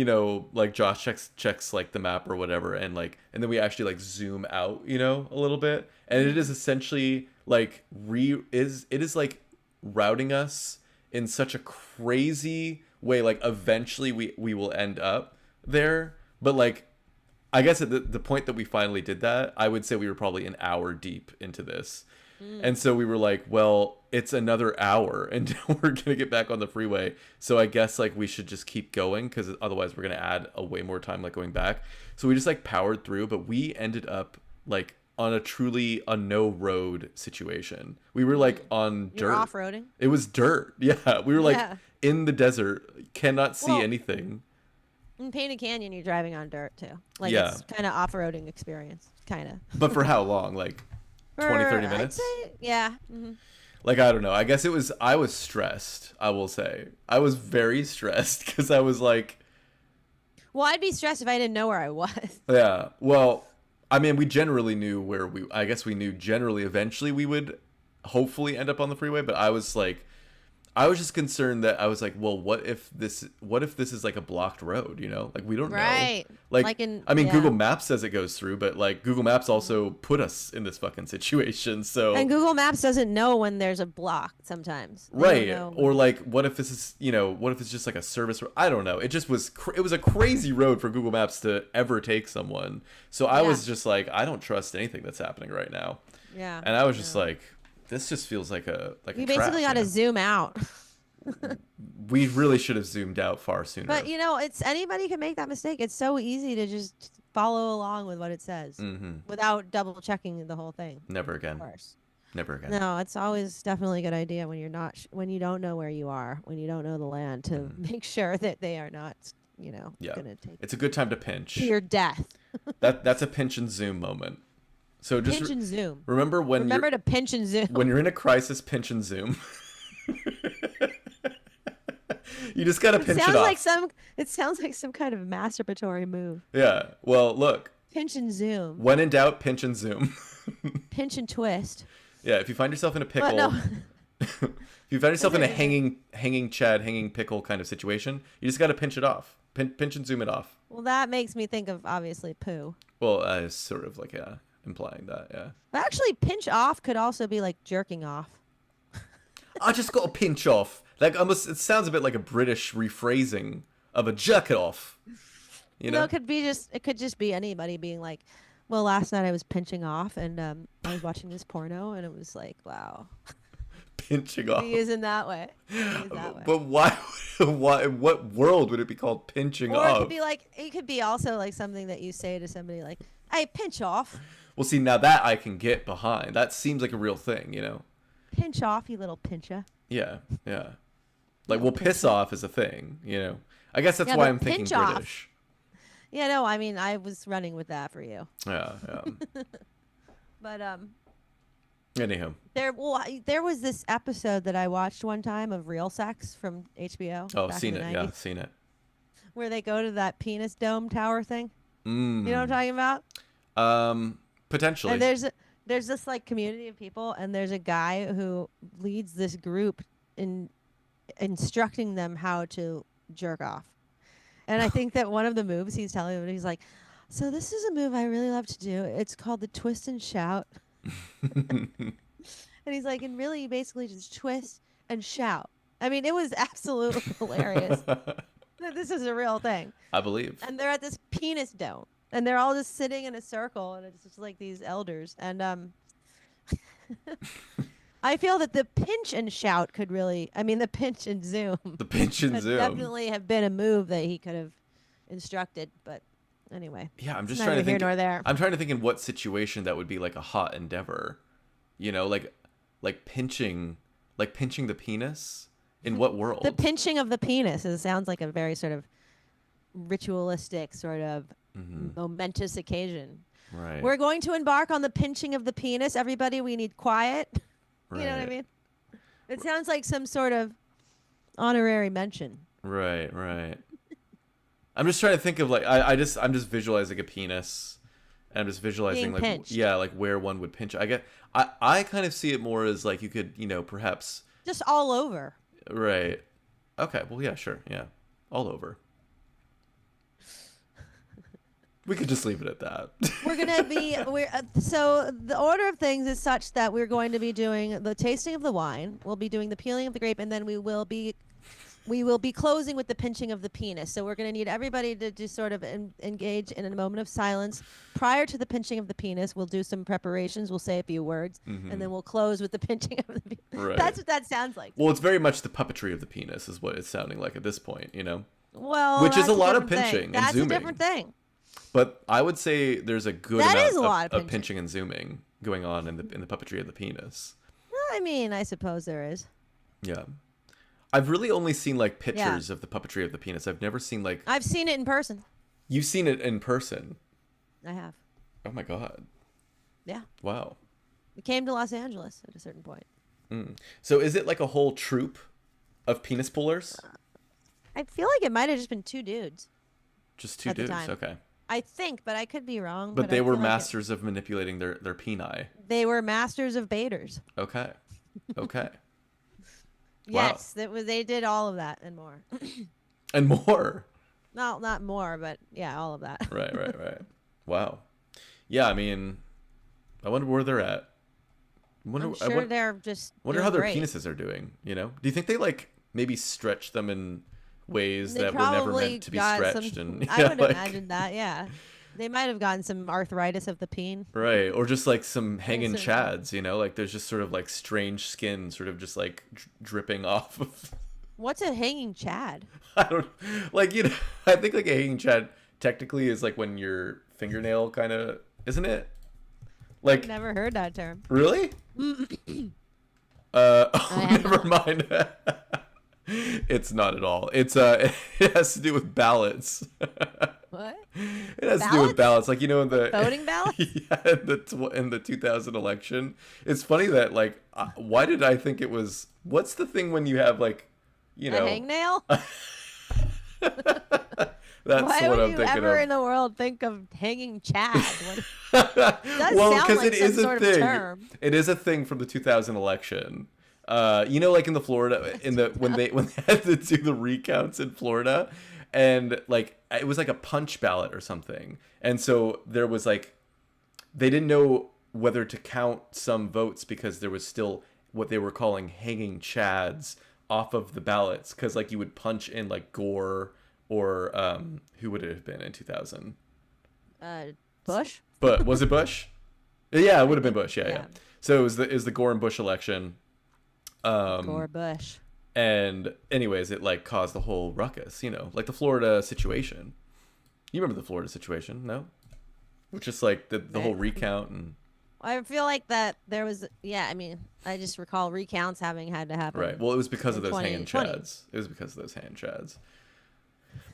Josh checks the map or whatever. And then we actually zoom out, a little bit. And it is essentially it is routing us in such a crazy way. Eventually we will end up there, but I guess at the point that we finally did that, I would say we were probably an hour deep into this. And so we were well, it's another hour and we're gonna get back on the freeway, so I guess we should just keep going, because otherwise we're gonna add a way more time going back. So we just powered through, but we ended up on a no road situation. We were on dirt. You're off-roading? It was dirt. Yeah, we were in the desert, cannot see anything. In Painted Canyon, you're driving on dirt too. Yeah. It's kind of off-roading experience, kind of. But for how long? 20, 30 minutes? I'd say, yeah. Mm-hmm. I don't know. I guess I was stressed, I will say. I was very stressed because I was well, I'd be stressed if I didn't know where I was. Yeah. Well, I mean, we generally knew we knew generally eventually we would hopefully end up on the freeway, but I was I was just concerned that I was like, well, what if this is like a blocked road, you know? Like we don't Right. know. Like I mean, yeah. Google Maps says it goes through, but like Google Maps also put us in this fucking situation. So And Google Maps doesn't know when there's a block sometimes. They right. don't know Or like what if this is, you know, what if it's just like a service I don't know. It just was it was a crazy road for Google Maps to ever take someone. So I was just like, I don't trust anything that's happening right now. Yeah. And I was just like, this just feels like a You basically got to zoom out. We really should have zoomed out far sooner. But you know, it's anybody can make that mistake. It's so easy to just follow along with what it says without double checking the whole thing. Never again. Of course. Never again. No, it's always definitely a good idea when you're not when you don't know where you are, when you don't know the land, to make sure that they are not, you know, going to take It's a good time to pinch. to your death. That's a pinch and zoom moment. So just Pinch and zoom. remember Remember to pinch and zoom. when you're in a crisis, pinch and zoom. You just gotta pinch it off. It sounds like some kind of masturbatory move. Yeah. Well, look. Pinch and zoom. When in doubt, pinch and zoom. Pinch and twist. Yeah. If you find yourself in a pickle, But no. if you find yourself in a hanging pickle kind of situation, you just gotta pinch it off. Pinch and zoom it off. Well, that makes me think of obviously poo. Well, sort of like implying that. Yeah. But actually, pinch off could also be like jerking off. I just got a pinch off. Like almost, it sounds a bit like a British rephrasing of a jerk it off. You know, No, it could just be anybody being like, well, last night I was pinching off and I was watching this porno and it was like, wow. pinching off. He is in that way. He is that way. But why? Why? In what world would it be called pinching Or off? it could be like, it could be also like something that you say to somebody like, hey, pinch off. Well, see, now that I can get behind. That seems like a real thing, you know? Pinch off, you little pincher. Yeah, yeah. Like, well, piss off is a thing, you know? I guess that's Yeah, why but I'm thinking pinch off. British. Yeah, no, I mean, I was running with that for you. Yeah, yeah. But Anyhow. there was this episode that I watched one time of Real Sex from HBO. Oh, back seen in the it. 90s, Yeah, seen it. where they go to that penis dome tower thing. You know what I'm talking about? Potentially. And there's this like community of people, and there's a guy who leads this group in instructing them how to jerk off. And I think that one of the moves he's telling them, he's like, so this is a move I really love to do. It's called the twist and shout. And he's like, and really you basically just twist and shout. I mean, it was absolutely hilarious. This is a real thing. I believe. And they're at this penis dome. And they're all just sitting in a circle, and it's just like these elders. And I feel that the pinch and shout could really, the pinch and zoom. The pinch and could zoom. definitely have been a move that he could have instructed. But anyway. Yeah, I'm just neither trying to think. here nor there. I'm trying to think in what situation that would be like a hot endeavor. You know, like pinching the penis. In what world? The pinching of the penis sounds like a very sort of ritualistic, sort of momentous occasion. Right. We're going to embark on the pinching of the penis. Everybody, we need quiet. You know what I Right. mean? It sounds like some sort of honorary mention. Right, right. I'm just trying to think of like I'm just visualizing a penis, and I'm just visualizing Being like pinched. like where one would pinch. I kind of see it more as like you could, you know, perhaps Just all over. right. Okay, well yeah, sure, yeah, all over. We could just leave it at that. We're going to be so the order of things is such that we're going to be doing the tasting of the wine, we'll be doing the peeling of the grape, and then we will be closing with the pinching of the penis. So we're going to need everybody to just sort of engage in a moment of silence prior to the pinching of the penis. We'll do some preparations, we'll say a few words, and then we'll close with the pinching of the penis. Right. That's what that sounds like. Well, it's very much the puppetry of the penis is what it's sounding like at this point, you know. Well, which is that's a lot of different pinching thing. and That's zooming. a different thing. But I would say there's a good That amount is a lot of of pinching and zooming going on in the puppetry of the penis. I mean, I suppose there is. Yeah. I've really only seen like pictures of the puppetry of the penis. I've never seen like I've seen it in person. You've seen it in person. I have. Oh my god. Yeah. Wow. We came to Los Angeles at a certain point. So is it like a whole troupe of penis pullers? I feel like it might have just been two dudes. Just two at the dudes, time. okay. I think, but I could be wrong. But I they were feel like masters of manipulating their peni. they were masters of baiters. Okay. Okay. Yes, that was. They did all of that and more. And more. No, not more, but yeah, all of that. Right. Wow. Yeah, I mean, I wonder where they're at. I'm sure they're just. Wonder doing how their great. penises are doing. You know? Do you think they like maybe stretch them in ways They that were never probably meant to be got stretched? some, And I yeah, would like, imagine that. Yeah, they might have gotten some arthritis of the peen. right, or just like some hanging Certain- chads. You know, like there's just sort of like strange skin, sort of just like dripping off of. What's a hanging chad? I don't like, you know. I think like a hanging chad technically is like when your fingernail kind of, isn't it? Like, Never heard that term. really? I have Never mind. It's not at all. It's it has to do with ballots. What? It has to do with ballots, like, you know, in the Voting ballots? yeah, in the 2000 election. It's funny that like, why did I think it was? What's the thing when you have like, you know, A hangnail? that's Why what would I'm you thinking ever of. in the world think of hanging chad? Does Well, sound because like it some is a sort of thing. term. It is a thing from the 2000 election. You know, like in the Florida, in the when they had to do the recounts in Florida, and like it was like a punch ballot or something, and so there was like, they didn't know whether to count some votes because there was still what they were calling hanging chads off of the ballots, because like you would punch in like Gore or who would it have been in 2000? Bush? But was it Bush? Yeah, it would have been Bush. Yeah. Yeah. So it was the Gore and Bush election. Or Bush. And anyways, it like caused the whole ruckus, you know, like the Florida situation. You remember the Florida situation, no? Which is like the whole recount and I feel like that there was, yeah, I mean, I just recall recounts having had to happen. right. Well, it was because of in those hanging 2020. chads. It was because of those hanging chads.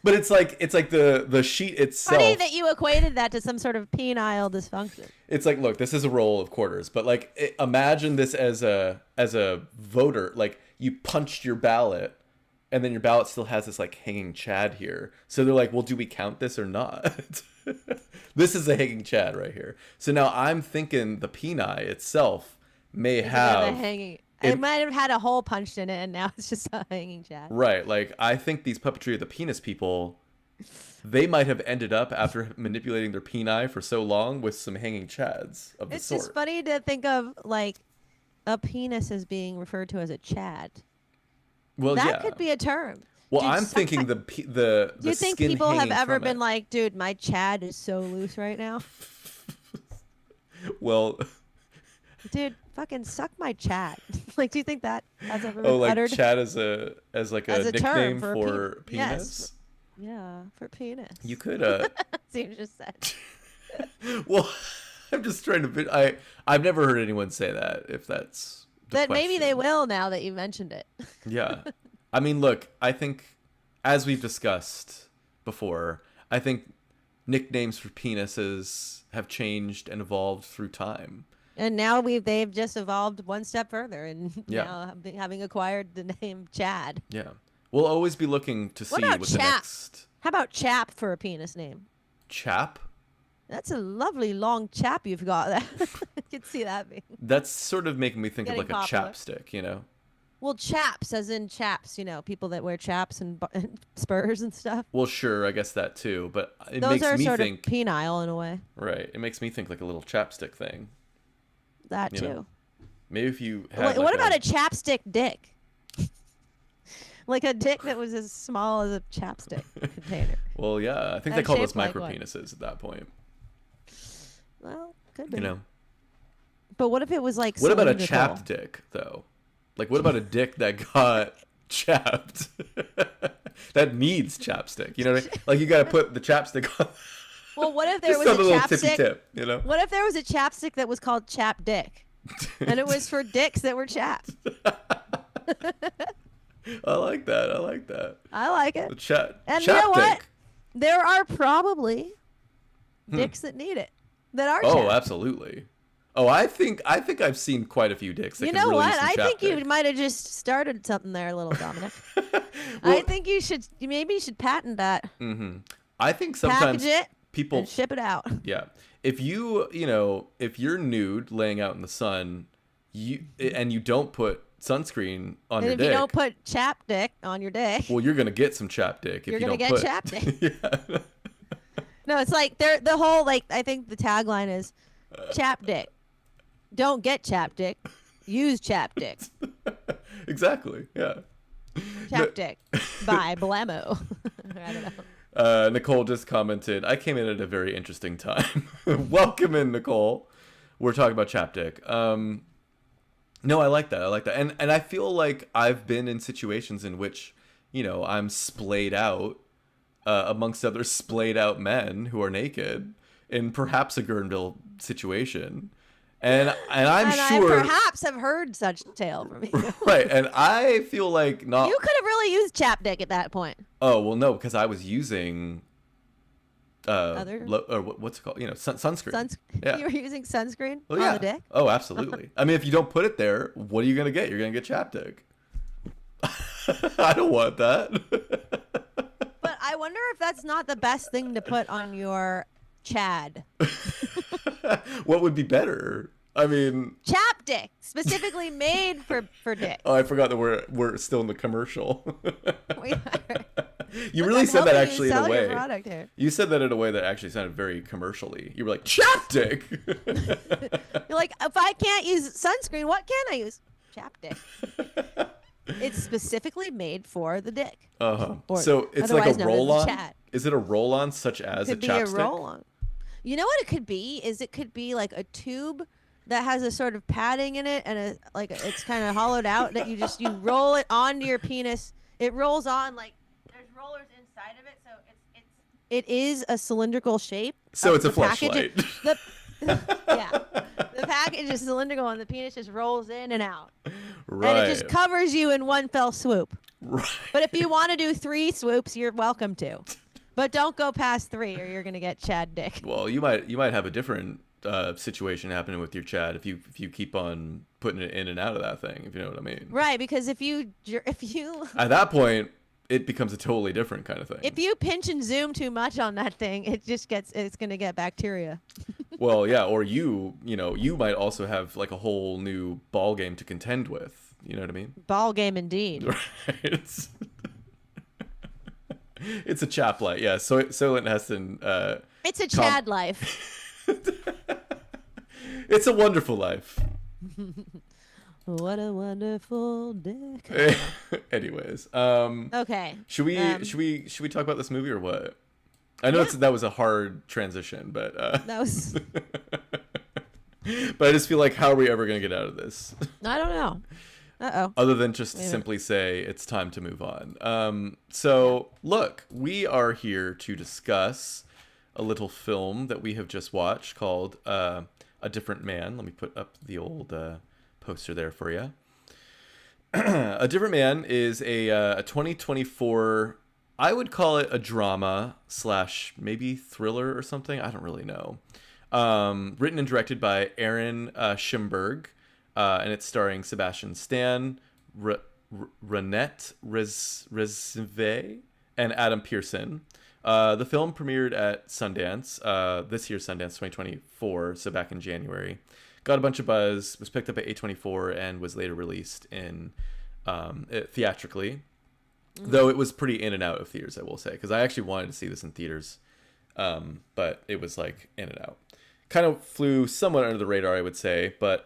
But it's like the sheet itself. Funny that you equated that to some sort of penile dysfunction. It's like, look, this is a roll of quarters, but like imagine this as a voter, like you punched your ballot and then your ballot still has this like hanging chad here. So they're like, well, do we count this or not? This is a hanging chad right here. So now I'm thinking the peni itself may have hanging. it- It might have had a hole punched in it, and now it's just a hanging chad. right. Like I think these puppetry of the penis people, they might have ended up after manipulating their peni for so long with some hanging chads of the It's sort. just funny to think of like a penis as being referred to as a chad. Well, That yeah. could be a term. Well, Dude, I'm thinking sometimes- the Do you think skin people have hanging ever from been it. like, dude, my chad is so loose right now? Well, Dude, fucking suck my chad. Like, do you think that has ever been oh, like uttered? Chad as like a As a term nickname for for yes. penis. Yeah, for penis. You could So you just said. well, I'm just trying to I've never heard anyone say that, if that's the But maybe they question. will now that you mentioned it. Yeah. I mean, look, I think as we've discussed before, I think nicknames for penises have changed and evolved through time. And now they've just evolved one step further, and Yeah. now having acquired the name Chad. Yeah. We'll always be looking to see What about what the chap? next How about chap for a penis name? chap. That's a lovely long chap you've got there. I could see that being. That's sort of making me think of Getting like popular. a chapstick, you know? Well, chaps, as in chaps, people that wear chaps and, and spurs and stuff. Well, sure, I guess that too, but it Those makes are me sort think, of penile in a way. right, it makes me think like a little chapstick thing. That You too. know, Maybe if you had Wait, like what about a chapstick dick? Like a dick that was as small as a chapstick container. Well, yeah, I think they And call those shaped like micro one. penises at that point, Well, could be. you know? But what if it was like What about a cylindrical? chapped dick, though? Like, what about a dick that got chapped? That needs chapstick, you know what I mean? Like, you gotta put the chapstick on. Well, what if there Just was a on the little tippy chapstick? tip, you know? What if there was a chapstick that was called Chap Dick, and it was for dicks that were chapped? I like that. I like that. I like The it. chat. And you know what? chapstick. There are probably dicks that need it, that are Oh, chapped. absolutely. Oh, I think I've seen quite a few dicks that You can know really what? use some I think you chapstick. might have just started something there, little Dominic. I Well, think you should patent that, I think sometimes package it, people and ship it out. Yeah. If if you're nude laying out in the sun, and you don't put sunscreen on And your if dick. you don't put chapstick on your dick, Well, you're gonna get some chapstick if you're you gonna don't get put. chapstick. Yeah. No, it's like the whole like I think the tagline is chapstick. Don't get chapstick. Use chapstick. Exactly. Yeah. Chapstick by Blammo. I don't know. Nicole just commented, I came in at a very interesting time. Welcome in, Nicole. We're talking about chapstick. No, I like that. I like that. And I feel like I've been in situations in which, you know, I'm splayed out amongst other splayed out men who are naked in perhaps a Gurnville situation. And I'm and sure I perhaps have heard such tale from you. right, and I feel like not. You could have really used chapstick at that point. Oh well, no, because I was using Other or what's it called? You know, sunscreen. Yeah. You were using sunscreen Oh, on the dick. Oh, absolutely. I mean, if you don't put it there, what are you gonna get? You're gonna get chapstick. I don't want that. But I wonder if that's not the best thing to put on your Chad. What would be better? I mean, Chapstick, specifically made for dick. oh, I forgot that we're still in the commercial. We are. You Look, really I'm said that helping you actually in a sell your way. product here. You said that in a way that actually sounded very commercially. You were like, chapstick. You're like, if I can't use sunscreen, what can I use? Chapstick. It's specifically made for the dick. Uh-huh. Or So it's like otherwise a known as roll-on? chat. Is it a roll-on such as It a could be chapstick? a roll-on. You know what it could be? Is it could be like a tube that has a sort of padding in it, and it's kind of hollowed out that you roll it onto your penis. It rolls on like there's rollers inside of it, so it is a cylindrical shape. So it's a The package- fleshlight. Yeah, the package is cylindrical, and the penis just rolls in and out, Right. and it just covers you in one fell swoop. Right. But if you want to do 3 swoops, you're welcome to. But don't go past 3, or you're gonna get Chad dick. Well, you might have a different situation happening with your Chad if you keep on putting it in and out of that thing, if you know what I mean. Right, because if you At that point, it becomes a totally different kind of thing. if you pinch and zoom too much on that thing, it's gonna get bacteria. Well, yeah, or you might also have like a whole new ball game to contend with. You know what I mean? Ball game indeed. Right. It's a chap light, yeah. So Soylent Heston. It's a Chad life. It's a wonderful life. What a wonderful dick. Anyways, Okay. should we talk about this movie or what? I know that was a hard transition, but That was. but I just feel like how are we ever gonna get out of this? I don't know. Uh-oh. Other than just simply say it's time to move on. So look, we are here to discuss a little film that we have just watched called A Different Man. Let me put up the old poster there for you. A Different Man is a 2024, I would call it a drama / maybe thriller or something. I don't really know. Written and directed by Aaron Schimberg. And it's starring Sebastian Stan, Renette Resve, and Adam Pearson. The film premiered at Sundance, this year's Sundance 2024, so back in January. Got a bunch of buzz, was picked up at A24, and was later released in theatrically. Though it was pretty in and out of theaters, I will say, because I actually wanted to see this in theaters, but it was like in and out. Kind of flew somewhat under the radar, I would say, but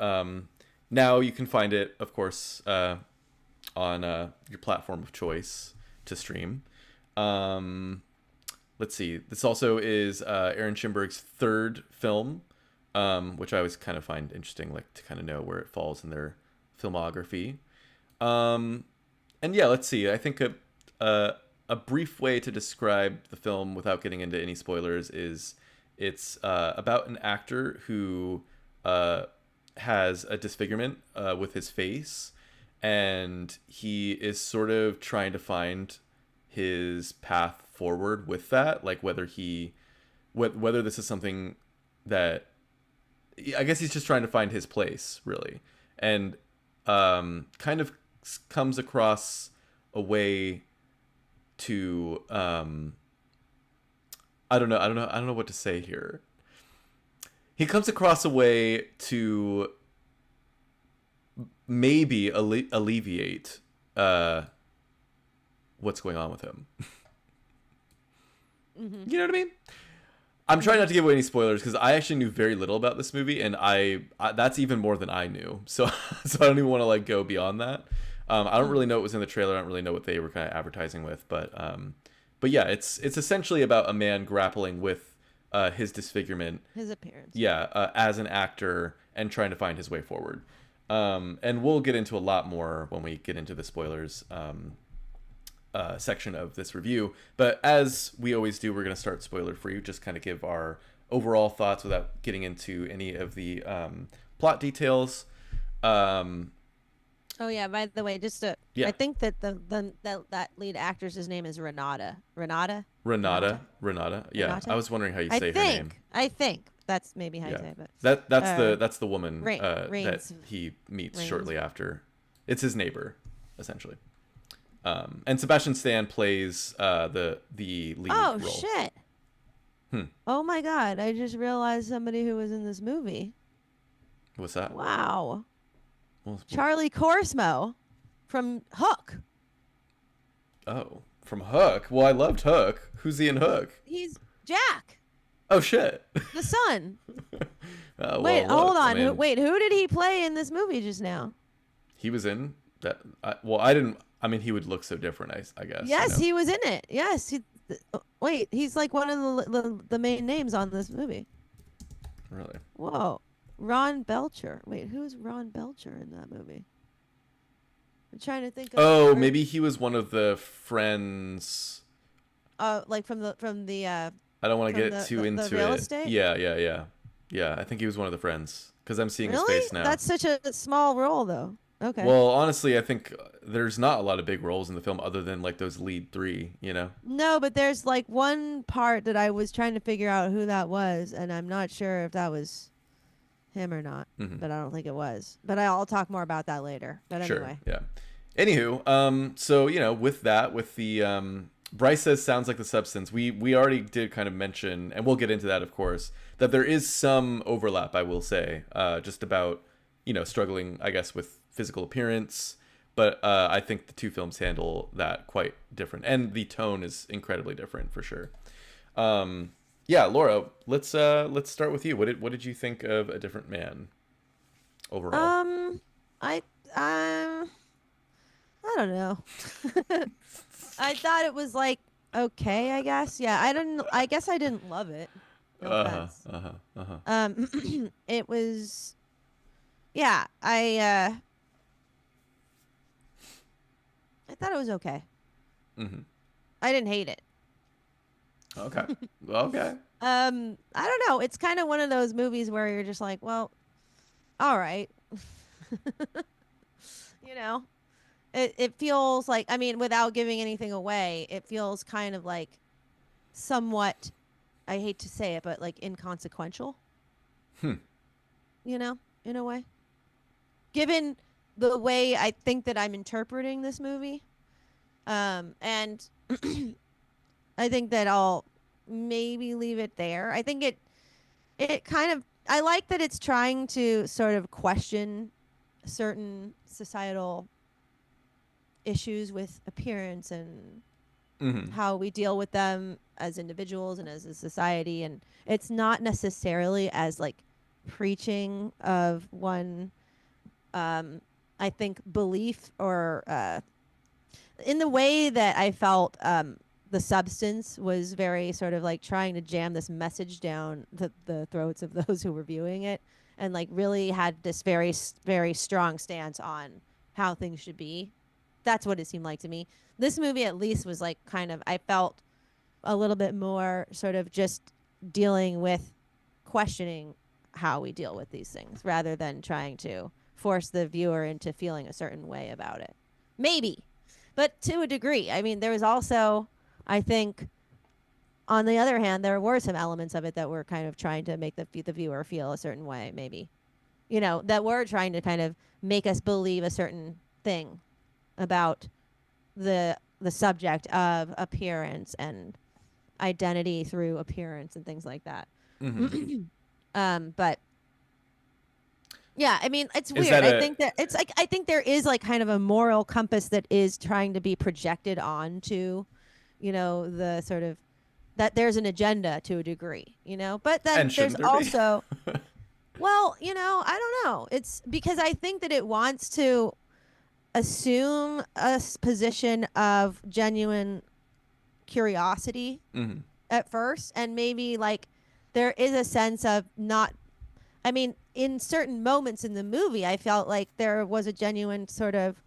now you can find it, of course, on your platform of choice to stream. Let's see. This also is Aaron Schimberg's third film, which I always kind of find interesting, like to kind of know where it falls in their filmography. And yeah, let's see. I think a brief way to describe the film without getting into any spoilers is it's about an actor who has a disfigurement with his face, and he is sort of trying to find his path forward with that, like whether this is something that I guess he's just trying to find his place, really, and kind of comes across a way to I don't know what to say here. He comes across a way to maybe alleviate what's going on with him. Mm-hmm. You know what I mean? I'm trying not to give away any spoilers because I actually knew very little about this movie, and I that's even more than I knew. So so I don't even want to like go beyond that. I don't really know what was in the trailer. I don't really know what they were kind of advertising with, but yeah, it's essentially about a man grappling with his disfigurement, his appearance. Yeah, as an actor and trying to find his way forward. And we'll get into a lot more when we get into the spoilers section of this review. But as we always do, we're going to start spoiler free, just kind of give our overall thoughts without getting into any of the plot details. Oh yeah, by the way, just to I think that that lead actress's name is Renata. Renata. Yeah, Renata? I was wondering how you say her name. I think that's maybe how you say it. But that's the woman that he meets shortly after. It's his neighbor, essentially. And Sebastian Stan plays the lead role. Oh shit! Oh my god! I just realized somebody who was in this movie. What's that? Wow. Charlie Corsmo from Hook. Oh, from Hook. Well, I loved Hook. Who's he in Hook? He's Jack. Oh shit. The son. Wait, hold on. Who did he play in this movie just now? He was in that. I didn't. I mean, he would look so different. I guess. Yes, he was in it. Yes. He's like one of the main names on this movie. Really? Whoa. Ron Belcher. Wait, who's Ron Belcher in that movie? I'm trying to think of. Oh, maybe he was one of the friends. Like from the. I don't want to get too into the real it. estate? Yeah. I think he was one of the friends because I'm seeing really? his face now. That's such a small role, though. Okay. Well, honestly, I think there's not a lot of big roles in the film other than like those lead three. You know. No, but there's like one part that I was trying to figure out who that was, and I'm not sure if that was him or not, but I don't think it was. But I'll talk more about that later. But anyway. Sure. Yeah. Anywho, so with the Bryce says sounds like the substance. We already did kind of mention, and we'll get into that, of course, that there is some overlap. I will say, just about struggling, I guess, with physical appearance. But I think the two films handle that quite different, and the tone is incredibly different for sure. Yeah, Laura, let's start with you. What did you think of A Different Man overall? I don't know. I thought it was like okay, I guess. Yeah, I guess I didn't love it. No offense. It was. Yeah, I thought it was okay. I didn't hate it. Okay. Okay. I don't know. It's kind of one of those movies where you're just like, well, all right. It feels like, I mean, without giving anything away, it feels kind of like somewhat, I hate to say it, but like inconsequential. In a way. Given the way I think that I'm interpreting this movie. And I think that I'll maybe leave it there. I think it kind of, I like that it's trying to sort of question certain societal issues with appearance and how we deal with them as individuals and as a society. And it's not necessarily as like preaching of one, I think, belief or in the way that I felt The Substance was very sort of like trying to jam this message down the throats of those who were viewing it, and like really had this very, very strong stance on how things should be. That's what it seemed like to me. This movie at least was like kind of, I felt a little bit more sort of just dealing with questioning how we deal with these things rather than trying to force the viewer into feeling a certain way about it. Maybe. But to a degree. I mean, there was also, I think, on the other hand, there were some elements of it that were kind of trying to make the viewer feel a certain way, maybe. That were trying to kind of make us believe a certain thing about the subject of appearance and identity through appearance and things like that. But Yeah, I mean, it's Is weird. that I a think that it's like I think there is like kind of a moral compass that is trying to be projected onto, the sort of that there's an agenda to a degree, But then and there's shouldn't there be? also, well, I don't know. It's because I think that it wants to assume a position of genuine curiosity Hmm. at first, and maybe like there is a sense of not, I mean, in certain moments in the movie I felt like there was a genuine sort of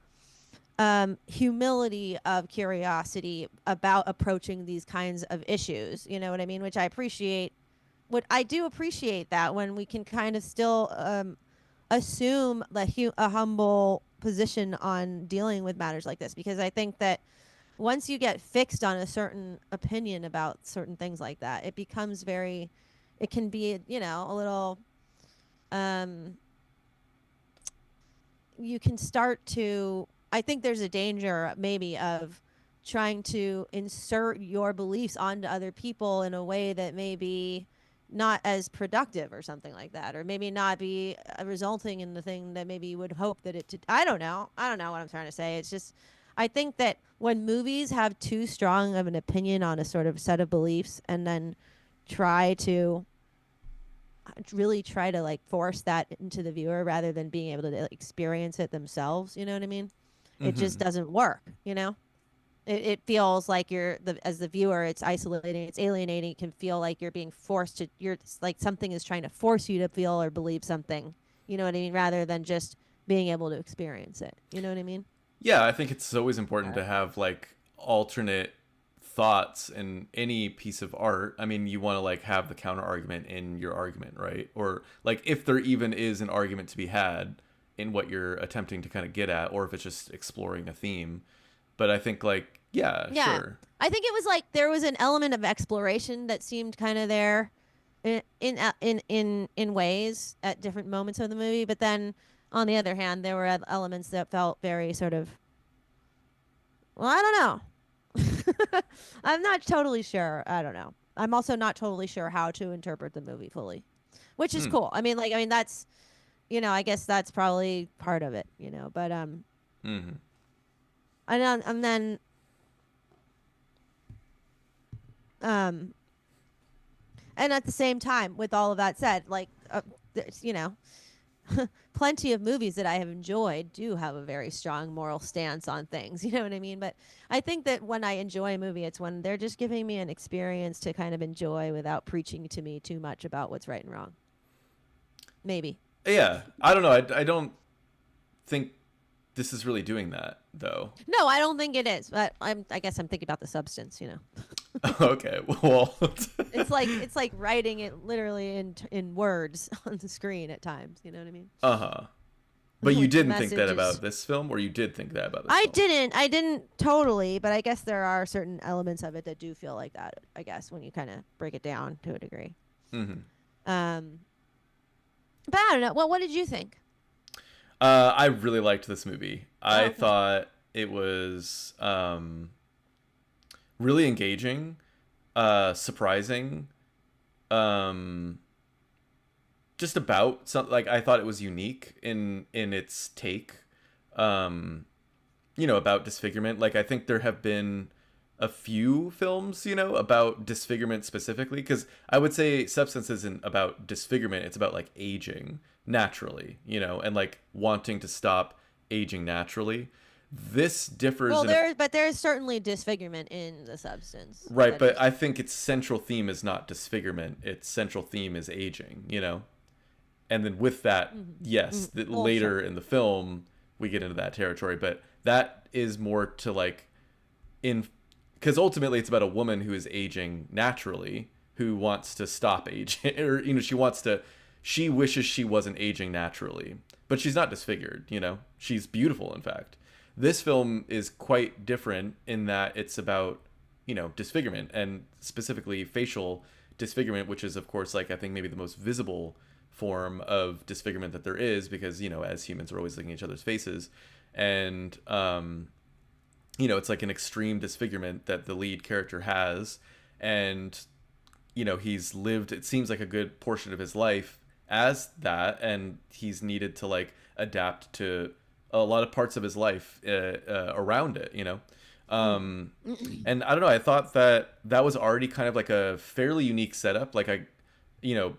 humility of curiosity about approaching these kinds of issues, you know what I mean, which I appreciate. What I do appreciate that when we can kind of still assume a humble position on dealing with matters like this, because I think that once you get fixed on a certain opinion about certain things like that, it becomes very, it can be, a little, um, you can start to, I think there's a danger maybe of trying to insert your beliefs onto other people in a way that may be not as productive or something like that, or maybe not be resulting in the thing that maybe you would hope that it I don't know. I don't know what I'm trying to say. It's just, I think that when movies have too strong of an opinion on a sort of set of beliefs and then try to really try to like force that into the viewer rather than being able to like, experience it themselves, you know what I mean? It just Hmm. doesn't work, it feels like as the viewer, it's isolating, it's alienating. It can feel like you're being forced to, you're like something is trying to force you to feel or believe something, you know what I mean, rather than just being able to experience it, you know what I mean? Yeah, I think it's always important to have like alternate thoughts in any piece of art. I mean, you want to like have the counter argument in your argument, right? Or like if there even is an argument to be had in what you're attempting to kind of get at, or if it's just exploring a theme. But I think like, yeah, Yeah, sure. I think it was like there was an element of exploration that seemed kind of there in ways at different moments of the movie, but then on the other hand there were elements that felt very sort of, well, I don't know. I'm not totally sure. I don't know. I'm also not totally sure how to interpret the movie fully, which is Hmm. cool. I mean that's, I guess that's probably part of it, but Hmm. and then um and at the same time, with all of that said, like there's, plenty of movies that I have enjoyed do have a very strong moral stance on things. You know what I mean? But I think that when I enjoy a movie, it's when they're just giving me an experience to kind of enjoy without preaching to me too much about what's right and wrong. Maybe. Yeah, I don't know. I don't think this is really doing that though. No, I don't think it is. But I guess I'm thinking about the substance. Okay, well, It's like writing it literally in words on the screen at times. You know what I mean? uh-huh. But you Like the didn't think that message about is. this film, or you did think that about this I film? didn't. I didn't totally, but I guess there are certain elements of it that do feel like that. I guess when you kind of break it down to a degree. Hmm. Um, but I don't know. Well, what did you think? I really liked this movie. Oh, I okay. thought it was really engaging, surprising, um, just about something. Like I thought it was unique in its take, um, about disfigurement. Like I think there have been a few films, about disfigurement specifically, because I would say Substance isn't about disfigurement. It's about like aging naturally, and like wanting to stop aging naturally. This differs Well, in a there's certainly disfigurement in the substance. right, That but is. I think its central theme is not disfigurement. Its central theme is aging. And then with that, yes, that Well, sure. later in the film we get into that territory, but that is more to like in because ultimately it's about a woman who is aging naturally, who wants to stop aging, or she wishes she wasn't aging naturally, but she's not disfigured. She's beautiful. In fact, this film is quite different in that it's about disfigurement, and specifically facial disfigurement, which is of course like I think maybe the most visible form of disfigurement that there is, because as humans are always looking at each other's faces, and it's like an extreme disfigurement that the lead character has, and he's lived, it seems like, a good portion of his life as that, and he's needed to like adapt to a lot of parts of his life around it, you know. And I don't know, I thought that was already kind of like a fairly unique setup. Like you know,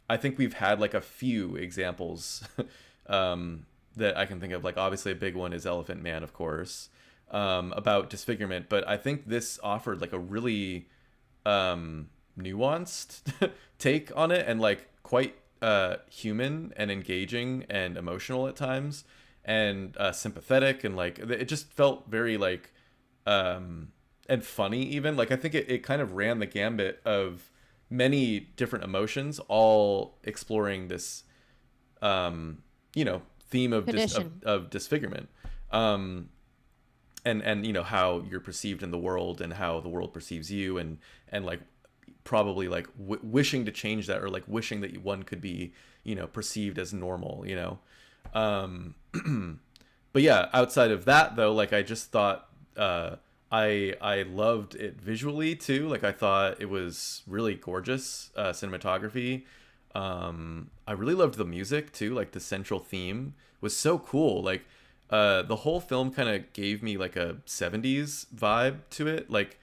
I think we've had like a few examples that I can think of. Like obviously a big one is Elephant Man, of course, about disfigurement. But I think this offered like a really nuanced take on it, and like quite human and engaging and emotional at times, and sympathetic, and like it just felt very like and funny even. Like I think it kind of ran the gambit of many different emotions, all exploring this you know, theme of of disfigurement, and you know, how you're perceived in the world and how the world perceives you, and like probably like wishing to change that, or like wishing that one could be, you know, perceived as normal, you know. But yeah, outside of that though, like I just thought I loved it visually too. Like I thought it was really gorgeous cinematography. I really loved the music too. Like the central theme was so cool. Like the whole film kind of gave me like a 70s vibe to it, like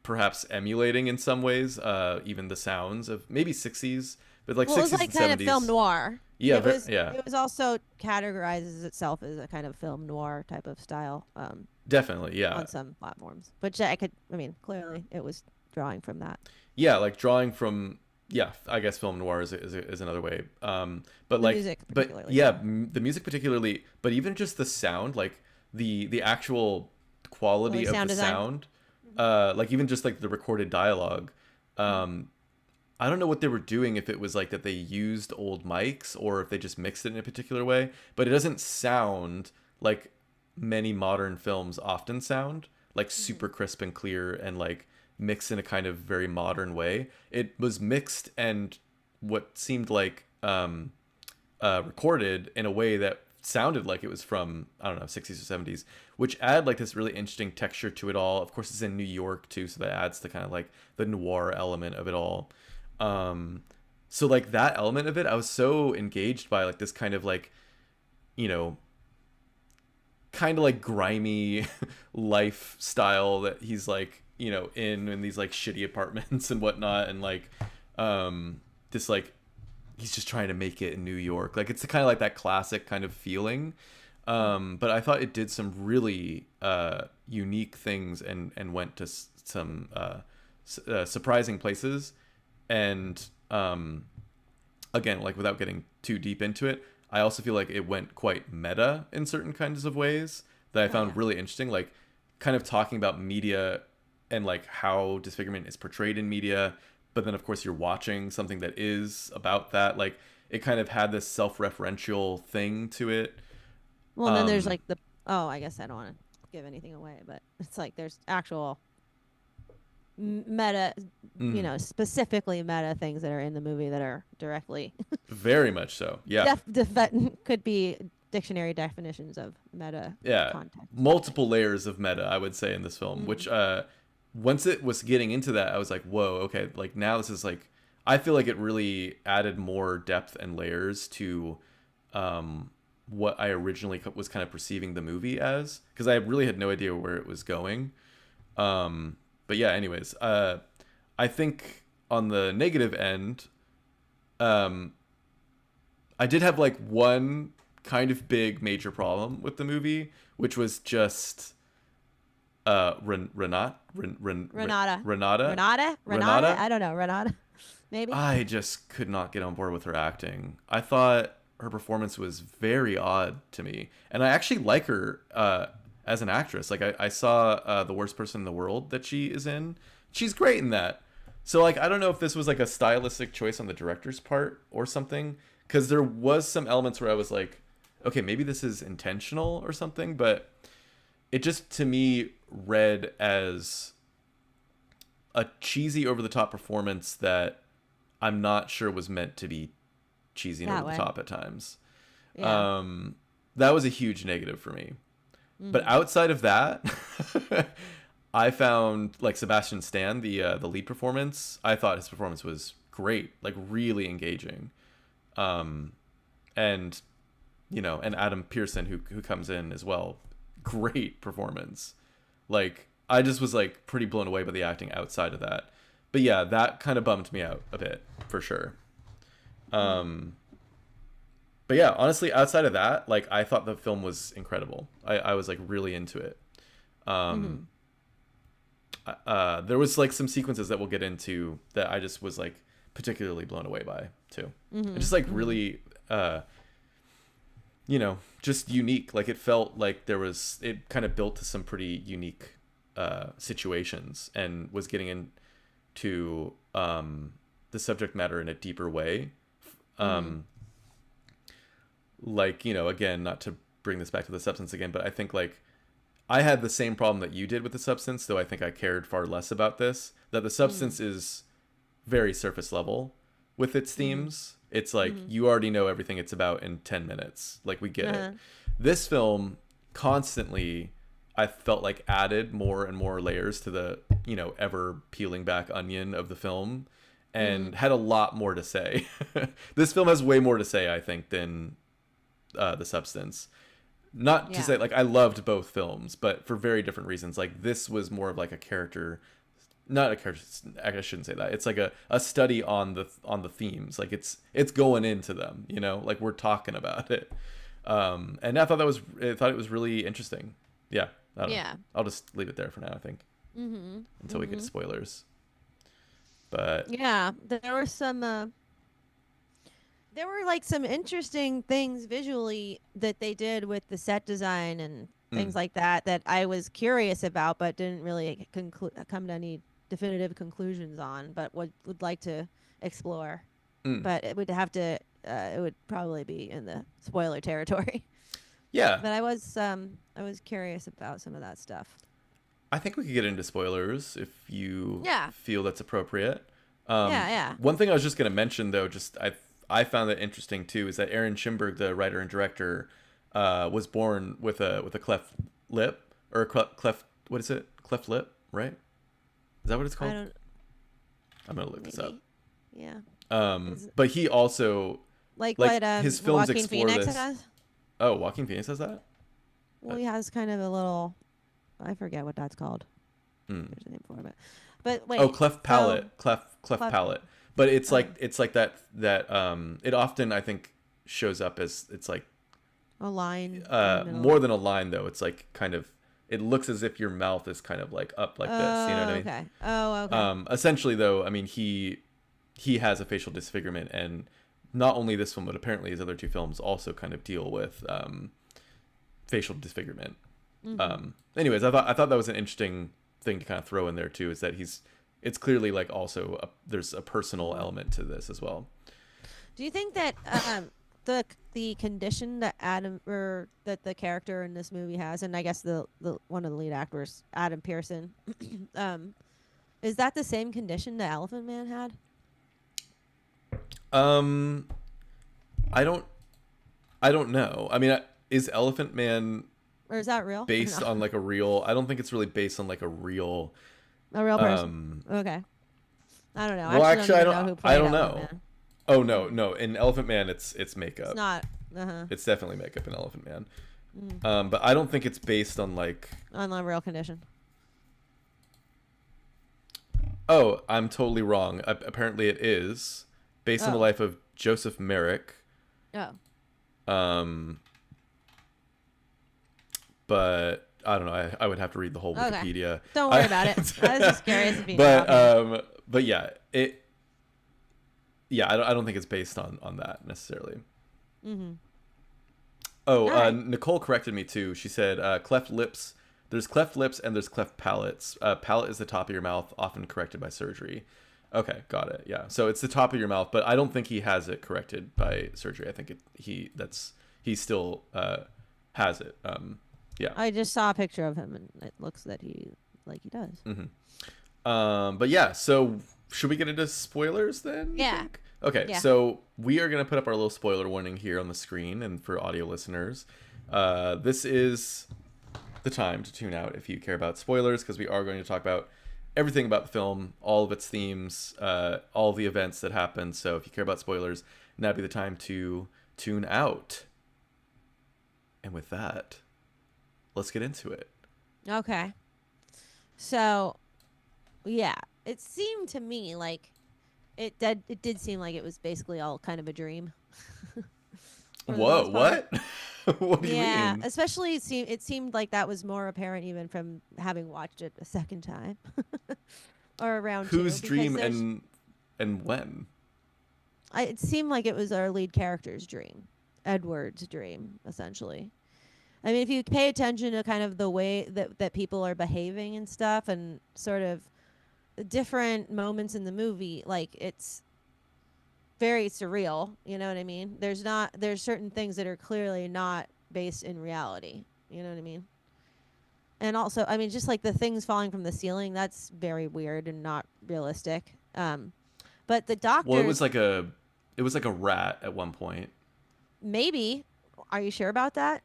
perhaps emulating in some ways even the sounds of maybe 60s, but like 60s it was like and kind 70s. of film noir. Yeah, It was also categorizes itself as a kind of film noir type of style. Definitely, yeah. On some platforms, which I mean, clearly it was drawing from that. Yeah, like drawing from, yeah, I guess film noir is another way. But the like, music but particularly, yeah, the music particularly, but even just the sound, like the actual quality of sound the design. sound, like even just like the recorded dialogue. I don't know what they were doing, if it was like that they used old mics or if they just mixed it in a particular way, but it doesn't sound like many modern films often sound, like super crisp and clear and like mixed in a kind of very modern way. It was mixed and what seemed like recorded in a way that sounded like it was from, I don't know, 60s or 70s, which add like this really interesting texture to it all. Of course, it's in New York too, so that adds to kind of like the noir element of it all. So like that element of it, I was so engaged by, like this kind of like, you know, kind of like grimy lifestyle that he's like, you know, in these like shitty apartments and whatnot, and like this like he's just trying to make it in New York. Like it's kind of like that classic kind of feeling. But I thought it did some really unique things and went to some surprising places. And again, like without getting too deep into it, I also feel like it went quite meta in certain kinds of ways that I found really interesting, like kind of talking about media and like how disfigurement is portrayed in media, but then of course you're watching something that is about that. Like it kind of had this self-referential thing to it. Well, then there's like I guess I don't want to give anything away, but it's like there's actual meta, you know, specifically meta things that are in the movie that are directly very much so. Yeah. Could be dictionary definitions of meta context. Multiple layers of meta, I would say, in this film, which once it was getting into that, I was like, whoa, okay, like now this is like, I feel like it really added more depth and layers to what I originally was kind of perceiving the movie as, because I really had no idea where it was going. But yeah, anyways, I think on the negative end, I did have like one kind of big major problem with the movie, which was just Renata. I don't know, Renata. Maybe. I just could not get on board with her acting. I thought her performance was very odd to me, and I actually like her as an actress. Like I saw The Worst Person in the World that she is in. She's great in that. So like I don't know if this was like a stylistic choice on the director's part or something, because there was some elements where I was like, okay, maybe this is intentional or something, but it just to me read as a cheesy over the top performance that I'm not sure was meant to be cheesy and over the top at times. Yeah. That was a huge negative for me. But outside of that, I found like Sebastian Stan, the lead performance, I thought his performance was great, like really engaging. And and Adam Pearson who comes in as well. Great performance. Like, I just was like pretty blown away by the acting outside of that. But yeah, that kind of bummed me out a bit for sure. But yeah, honestly, outside of that, like, I thought the film was incredible. I was like really into it. There was like some sequences that we'll get into that I just was like particularly blown away by too. It's just like really, just unique. Like, it felt like it kind of built to some pretty unique situations and was getting into the subject matter in a deeper way. Like, again, not to bring this back to the substance again, but I think like I had the same problem that you did with the substance, though I think I cared far less about this, that the substance is very surface level with its themes. It's like you already know everything it's about in 10 minutes. Like, we get it. This film constantly, I felt like, added more and more layers to the, ever peeling back onion of the film, and had a lot more to say. This film has way more to say, I think, than the substance. Not to say, like, I loved both films, but for very different reasons. Like, this was more of like a character, not a character, I shouldn't say that. It's like a study on the themes. Like, it's going into them, like, we're talking about it. And I thought it was really interesting. Yeah. I don't know. I'll just leave it there for now, I think. Until we get to spoilers. But yeah, there were some there were like some interesting things visually that they did with the set design and things like that I was curious about, but didn't really come to any definitive conclusions on, but would like to explore. But it would have to it would probably be in the spoiler territory. Yeah. But I was curious about some of that stuff. I think we could get into spoilers if you feel that's appropriate. Yeah. One thing I was just going to mention, though, just I found that interesting too, is that Aaron Schimberg, the writer and director, was born with a cleft lip, or a cleft. What is it? Cleft lip, right? Is that what it's called? I'm gonna look this up. Yeah. But he also like what his films Joaquin explore Phoenix this. has? Oh, Joaquin Phoenix has that? Well, he has kind of a little. I forget what that's called. There's a name for it, but wait. Oh, cleft palate, so, cleft palate. But it's like that it often, I think, shows up as, it's like a line. More than a line, though. It's like kind of, it looks as if your mouth is kind of like up like this. You know what I mean? Okay. Oh, okay. Essentially, though, I mean, he has a facial disfigurement, and not only this film, but apparently his other two films also kind of deal with facial disfigurement. Anyways, I thought that was an interesting thing to kind of throw in there too, is that it's clearly like also there's a personal element to this as well. Do you think that the condition that that the character in this movie has, and I guess the one of the lead actors, Adam Pearson, is that the same condition that Elephant Man had? I don't know. I mean, is Elephant Man, or is that real? based on like a real? I don't think it's really based on like a real person. Okay. I don't know. Well, actually, I don't know. Man. Oh no! In Elephant Man, it's makeup. It's not. It's definitely makeup in Elephant Man. But I don't think it's based on like on a real condition. Oh, I'm totally wrong. Apparently, it is based on the life of Joseph Merrick. Oh. But I don't know. I would have to read the whole Wikipedia. Don't worry about it. I was just curious if you know. But yeah, I don't think it's based on that necessarily. Oh, right. Nicole corrected me too. She said cleft lips. There's cleft lips and there's cleft palates. Palate is the top of your mouth, often corrected by surgery. Okay, got it. Yeah, so it's the top of your mouth, but I don't think he has it corrected by surgery. I think he still has it. Yeah. I just saw a picture of him, and it looks that he does. But yeah, so should we get into spoilers then? Yeah. Okay, yeah. So we are gonna put up our little spoiler warning here on the screen, and for audio listeners, this is the time to tune out if you care about spoilers, because we are going to talk about everything about the film, all of its themes, all the events that happen. So if you care about spoilers, now be the time to tune out. And with that, let's get into it. Okay. So, yeah, it seemed to me like it did seem like it was basically all kind of a dream. For the Whoa, most part. what? What do you Yeah, mean? especially it seemed like that was more apparent even from having watched it a second time or around two. Whose Because dream and when? it seemed like it was our lead character's dream, Edward's dream, essentially. I mean, if you pay attention to kind of the way that people are behaving and stuff, and sort of the different moments in the movie, like it's very surreal. You know what I mean? There's certain things that are clearly not based in reality. You know what I mean? And also, I mean, just like the things falling from the ceiling, that's very weird and not realistic. But the Well, doctors, it was like a rat at one point. maybe. Are you sure about that?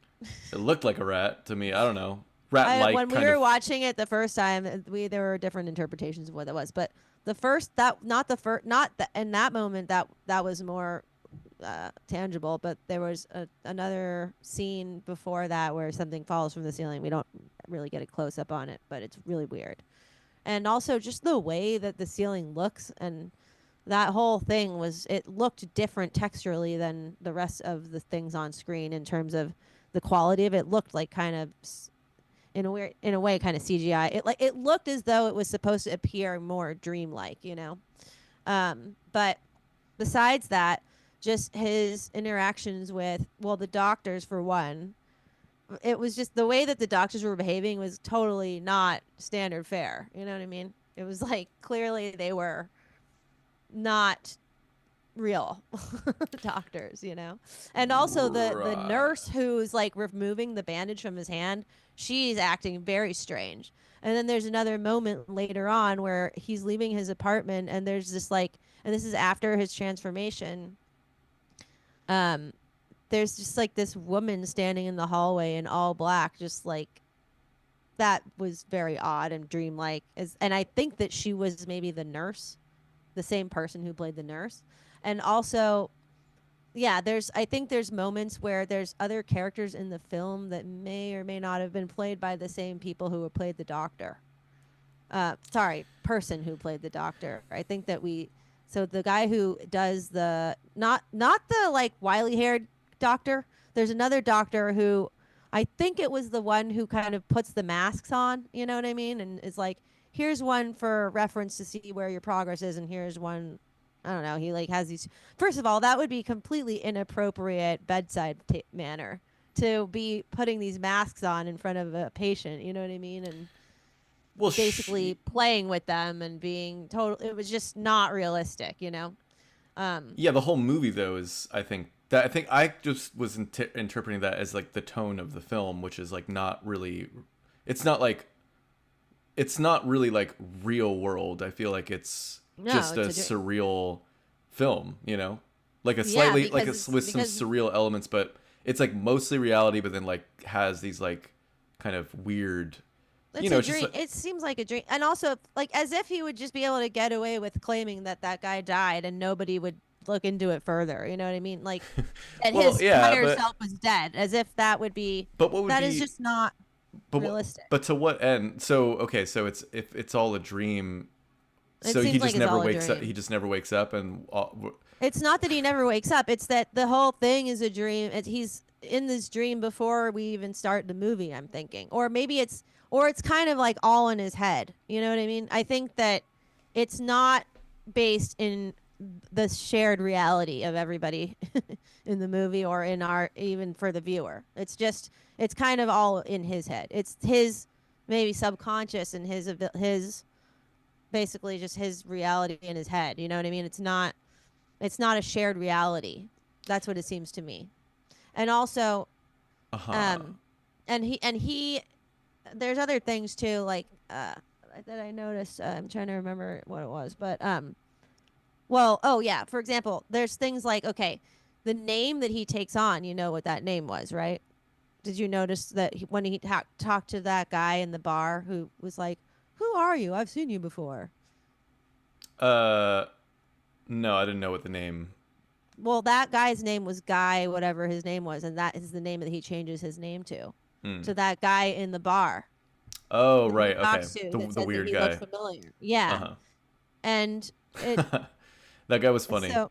It looked like a rat to me. I don't know. Rat-like When we kind were of. watching it the first time, there were different interpretations of what that was. But the first in that moment that was more tangible. But there was another scene before that where something falls from the ceiling. We don't really get a close up on it, but it's really weird. And also just the way that the ceiling looks, and that whole thing it looked different texturally than the rest of the things on screen in terms of the quality of it. Looked like kind of in a way kind of CGI. It looked as though it was supposed to appear more dreamlike, you know. But besides that, just his interactions with the doctors for one. It was just the way that the doctors were behaving was totally not standard fare. You know what I mean? It was like clearly they were not real doctors, you know. And also the nurse who's like removing the bandage from his hand, she's acting very strange. And then there's another moment later on where he's leaving his apartment, and there's this and this is after his transformation. There's just like this woman standing in the hallway in all black, just like that was very odd and dreamlike. And I think that she was maybe the nurse, the same person who played the nurse. And also, yeah, I think there's moments where there's other characters in the film that may or may not have been played by the same people who played the doctor. Person who played the doctor. I think that so the guy who does not the like wily haired doctor. There's another doctor who I think it was the one who kind of puts the masks on, you know what I mean? And it's like, here's one for reference to see where your progress is, and here's one, I don't know, he like has these. First of all, that would be completely inappropriate bedside manner to be putting these masks on in front of a patient, you know what I mean? And basically playing with them and being it was just not realistic, you know? Yeah, the whole movie though is, I think I just was interpreting that as like the tone of the film, which is like not really, it's not really like real world. I feel like it's just a surreal film, you know, like a slightly with some surreal elements, but it's like mostly reality, but then like has these like kind of weird. It's a dream. It seems like a dream, and also like as if he would just be able to get away with claiming that guy died and nobody would look into it further. You know what I mean? Like that his higher self was dead, as if that would be. But what would that is just not realistic. But to what end? So okay, so it's all a dream. So he just like never wakes up. He just never wakes up, and it's not that he never wakes up. It's that the whole thing is a dream. He's in this dream before we even start the movie. I'm thinking, or maybe it's kind of like all in his head. You know what I mean? I think that it's not based in the shared reality of everybody in the movie or in even for the viewer. It's kind of all in his head. It's his maybe subconscious and his basically just his reality in his head. You know what I mean? It's not a shared reality. That's what it seems to me. And also, and he there's other things too, like that I noticed. I'm trying to remember what it was, but for example, there's things like, okay, the name that he takes on, you know what that name was, right? Did you notice that when he talked to that guy in the bar who was like, "Who are you? I've seen you before." No, I didn't know what the name well, that guy's name was Guy, whatever his name was, and that is the name that he changes his name to. So that guy in the bar. Oh, In the right. Okay. box suit The that says that weird he looked guy. familiar. Yeah. Uh And it huh. That guy was funny. so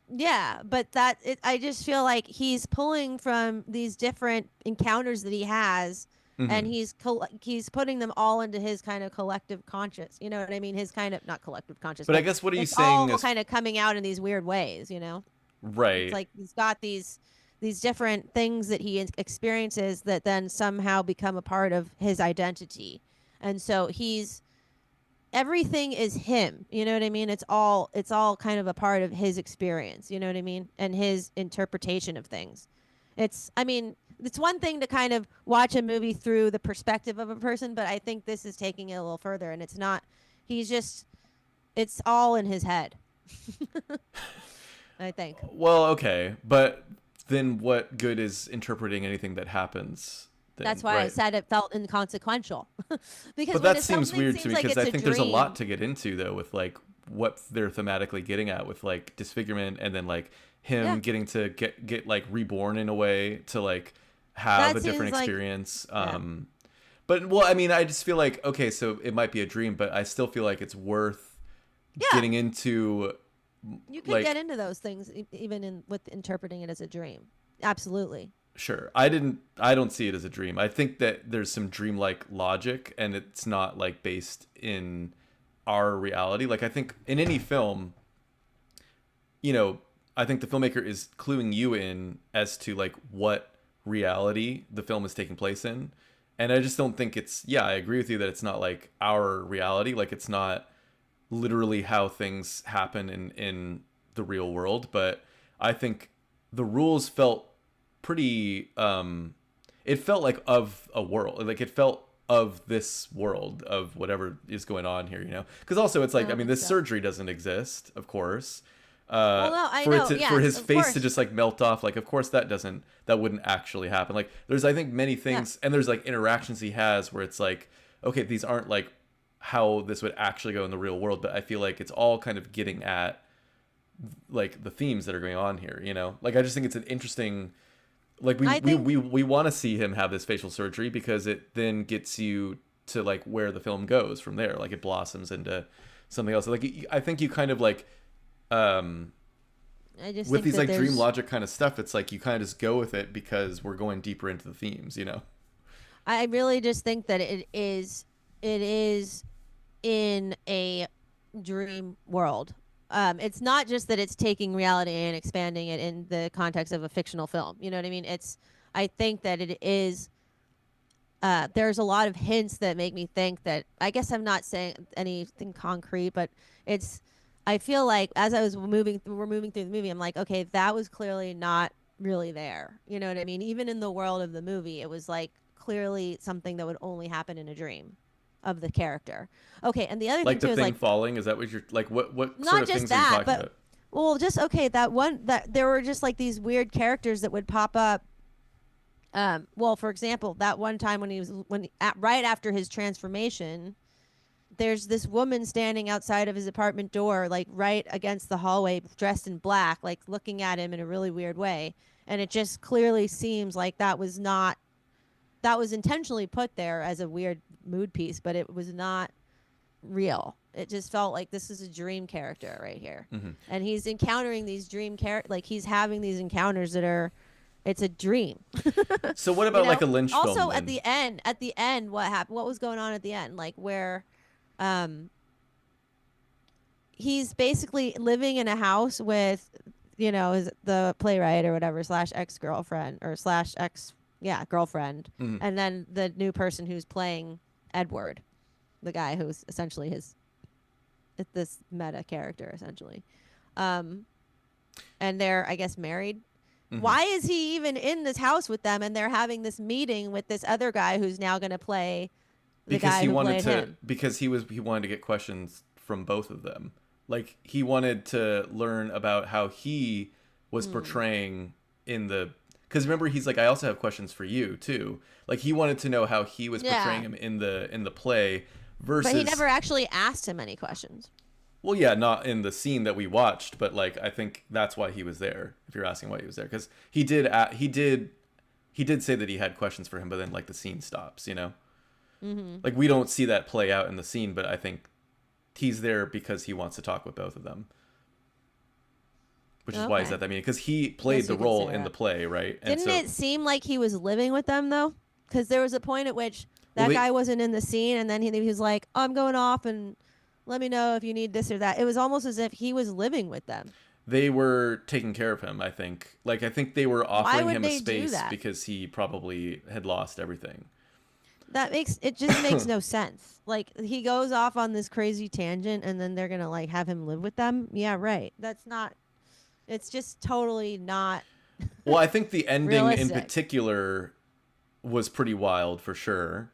yeah, but I just feel like he's pulling from these different encounters that he has, and he's putting them all into his kind of collective conscious. You know what I mean? His kind of, not collective conscious, But I guess what are you it's saying all is kind of coming out in these weird ways. You know, it's right. like he's got these different things that he experiences that then somehow become a part of his identity, and so everything is him. You know what I mean? It's all kind of a part of his experience. You know what I mean? And his interpretation of things. I mean, it's one thing to kind of watch a movie through the perspective of a person, but I think this is taking it a little further, and it's not. It's all in his head. I think. Well, okay, but then what good is interpreting anything that happens? Then, That's why I right? said it felt inconsequential. Because But when that seems something weird to seems me like because it's I a think there's a dream- lot to get into though with like what they're thematically getting at with like disfigurement and then like him Yeah. getting to get like reborn in a way to like have That a different seems like- experience. yeah. But well, I mean, I just feel like okay, so it might be a dream, but I still feel like it's worth Yeah. getting into. You can like, get into those things even with interpreting it as a dream. Absolutely. Sure. I don't see it as a dream. I think that there's some dreamlike logic and it's not like based in our reality. Like I think in any film, you know, I think the filmmaker is cluing you in as to like what reality the film is taking place in. And I just don't think I agree with you that it's not like our reality. Like it's not literally how things happen in the real world, but I think the rules felt pretty it felt like of a world, like it felt of this world of whatever is going on here, you know, because also it's like I mean this surgery doesn't exist, of course. Well, no, I for know, it to, yes, for his of face course. to just like melt off, like of course that wouldn't actually happen. Like there's I think many things and there's like interactions he has where it's like okay, these aren't like how this would actually go in the real world, but I feel like it's all kind of getting at like the themes that are going on here, you know. Like I just think it's an interesting, like we want to see him have this facial surgery because it then gets you to like where the film goes from there. Like it blossoms into something else. Like I think you kind of like I just with think these that like dream there's- logic kind of stuff, it's like you kind of just go with it because we're going deeper into the themes, you know. I really just think that it is in a dream world. It's not just that it's taking reality and expanding it in the context of a fictional film. You know what I mean? I think that it is. There's a lot of hints that make me think that. I guess I'm not saying anything concrete, but I feel like as we're moving through the movie, I'm like, okay, that was clearly not really there. You know what I mean? Even in the world of the movie, it was like clearly something that would only happen in a dream of the character. Okay, and the other Like thing the too thing is like falling, is that what you're like? What not sort of just things are you that, talking but about? well, just okay. That there were just like these weird characters that would pop up. Well, for example, that one time right after his transformation, there's this woman standing outside of his apartment door, like right against the hallway, dressed in black, like looking at him in a really weird way, and it just clearly seems like that was intentionally put there as a weird mood piece, but it was not real. It just felt like this is a dream character right here, and he's encountering these dream like he's having these encounters that are. It's a dream. So what about like a Lynch film? Also, then? at the end, what happened? What was going on at the end? Like where, he's basically living in a house with, the playwright or whatever / ex-girlfriend or / ex, girlfriend, and then the new person who's playing Edward, the guy who's essentially this meta character essentially, and they're I guess married. Why is he even in this house with them? And they're having this meeting with this other guy who's now going to play the guy who played him. Because he wanted to get questions from both of them. Like he wanted to learn about how he was portraying in the. Because remember, he's like, I also have questions for you too. Like he wanted to know how he was portraying him in the play versus. But he never actually asked him any questions. Well, yeah, not in the scene that we watched, but like I think that's why he was there. If you're asking why he was there, because he did say that he had questions for him, but then like the scene stops. Like we don't see that play out in the scene, but I think he's there because he wants to talk with both of them, which is why he's at that meeting, because he played the role in the play, right? And Didn't it seem like he was living with them though? Because there was a point at which that guy wasn't in the scene, and then he was like, "Oh, I'm going off, and let me know if you need this or that." It was almost as if he was living with them. They were taking care of him, I think. Like, I think they were offering him a they do space that? because he probably had lost everything. It just makes no sense. Like, he goes off on this crazy tangent, and then they're gonna like have him live with them. Yeah, right. That's not. It's just totally not. Well, I think the ending in realistic. particular was pretty wild for sure.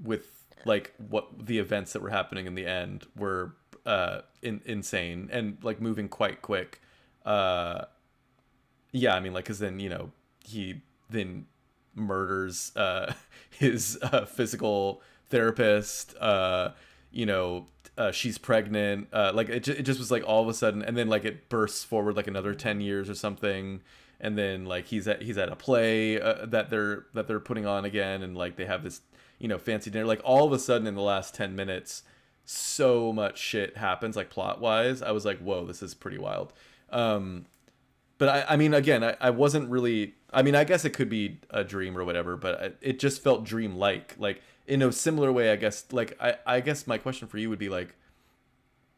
With like what the events that were happening in the end were insane and like moving quite quick. Yeah, I mean, like, because then he then murders his physical therapist. She's pregnant. Like it just was like all of a sudden, and then like it bursts forward like another 10 years or something, and then like he's at a play that they're putting on again, and like they have this fancy dinner. Like all of a sudden in the last 10 minutes, so much shit happens like plot wise. I was like, whoa, this is pretty wild. But I mean, again, I wasn't really. I mean, I guess it could be a dream or whatever, but it just felt dream-like. Like in a similar way, I guess. Like I guess my question for you would be like,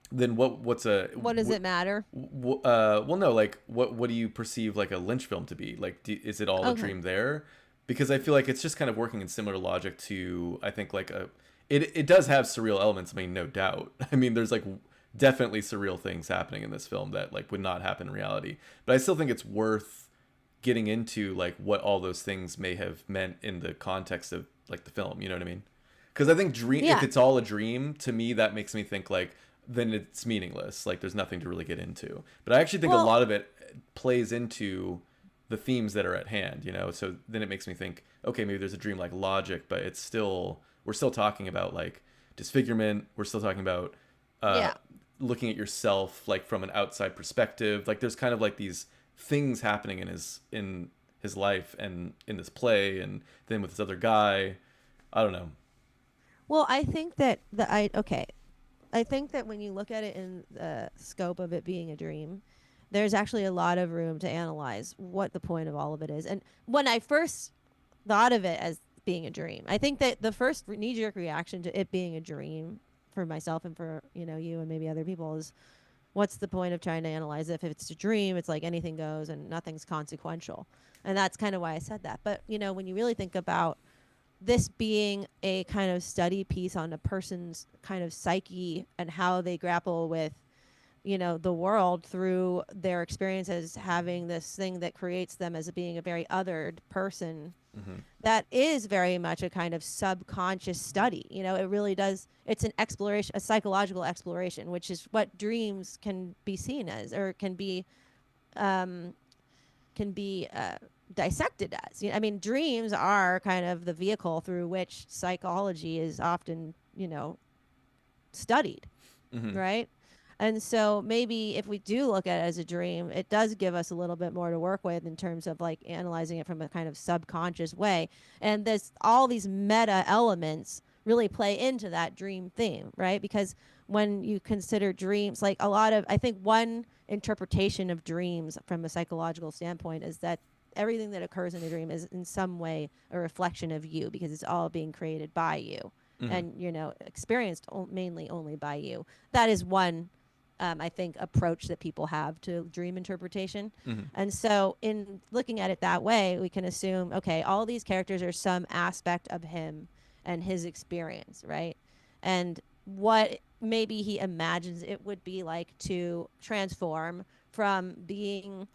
then what does it matter? Well, no, like what do you perceive like a Lynch film to be? Like, is it all a dream there? Because I feel like it's just kind of working in similar logic to, I think, like it does have surreal elements. I mean, no doubt. I mean, there's like definitely surreal things happening in this film that like would not happen in reality. But I still think it's worth getting into like what all those things may have meant in the context of like the film. You know what I mean? Because I think if it's all a dream, to me that makes me think like then it's meaningless. Like there's nothing to really get into. But I actually think a lot of it plays into the themes that are at hand. So then it makes me think, okay, maybe there's a dream-like logic, but we're still talking about like disfigurement. We're still talking about looking at yourself like from an outside perspective. Like there's kind of like these things happening in his life and in this play, and then with this other guy. I don't know. Well, I think that I think that when you look at it in the scope of it being a dream, there's actually a lot of room to analyze what the point of all of it is. And when I first thought of it as being a dream, I think that the first knee-jerk reaction to it being a dream for myself and for you and maybe other people is, what's the point of trying to analyze it? If it's a dream, it's like anything goes and nothing's consequential. And that's kind of why I said that. But when you really think about this being a kind of study piece on a person's kind of psyche and how they grapple with the world through their experiences, having this thing that creates them as being a very othered person, that is very much a kind of subconscious study. It really does. It's an exploration, a psychological exploration, which is what dreams can be seen as, or can be dissected as. I mean, dreams are kind of the vehicle through which psychology is often, studied, right? And so maybe if we do look at it as a dream, it does give us a little bit more to work with in terms of like analyzing it from a kind of subconscious way. And all these meta elements really play into that dream theme, right? Because when you consider dreams, like I think one interpretation of dreams from a psychological standpoint is that everything that occurs in a dream is in some way a reflection of you, because it's all being created by you and, experienced mainly only by you. That is one I think, approach that people have to dream interpretation. And so in looking at it that way, we can assume, okay, all these characters are some aspect of him and his experience, right? And what maybe he imagines it would be like to transform from being,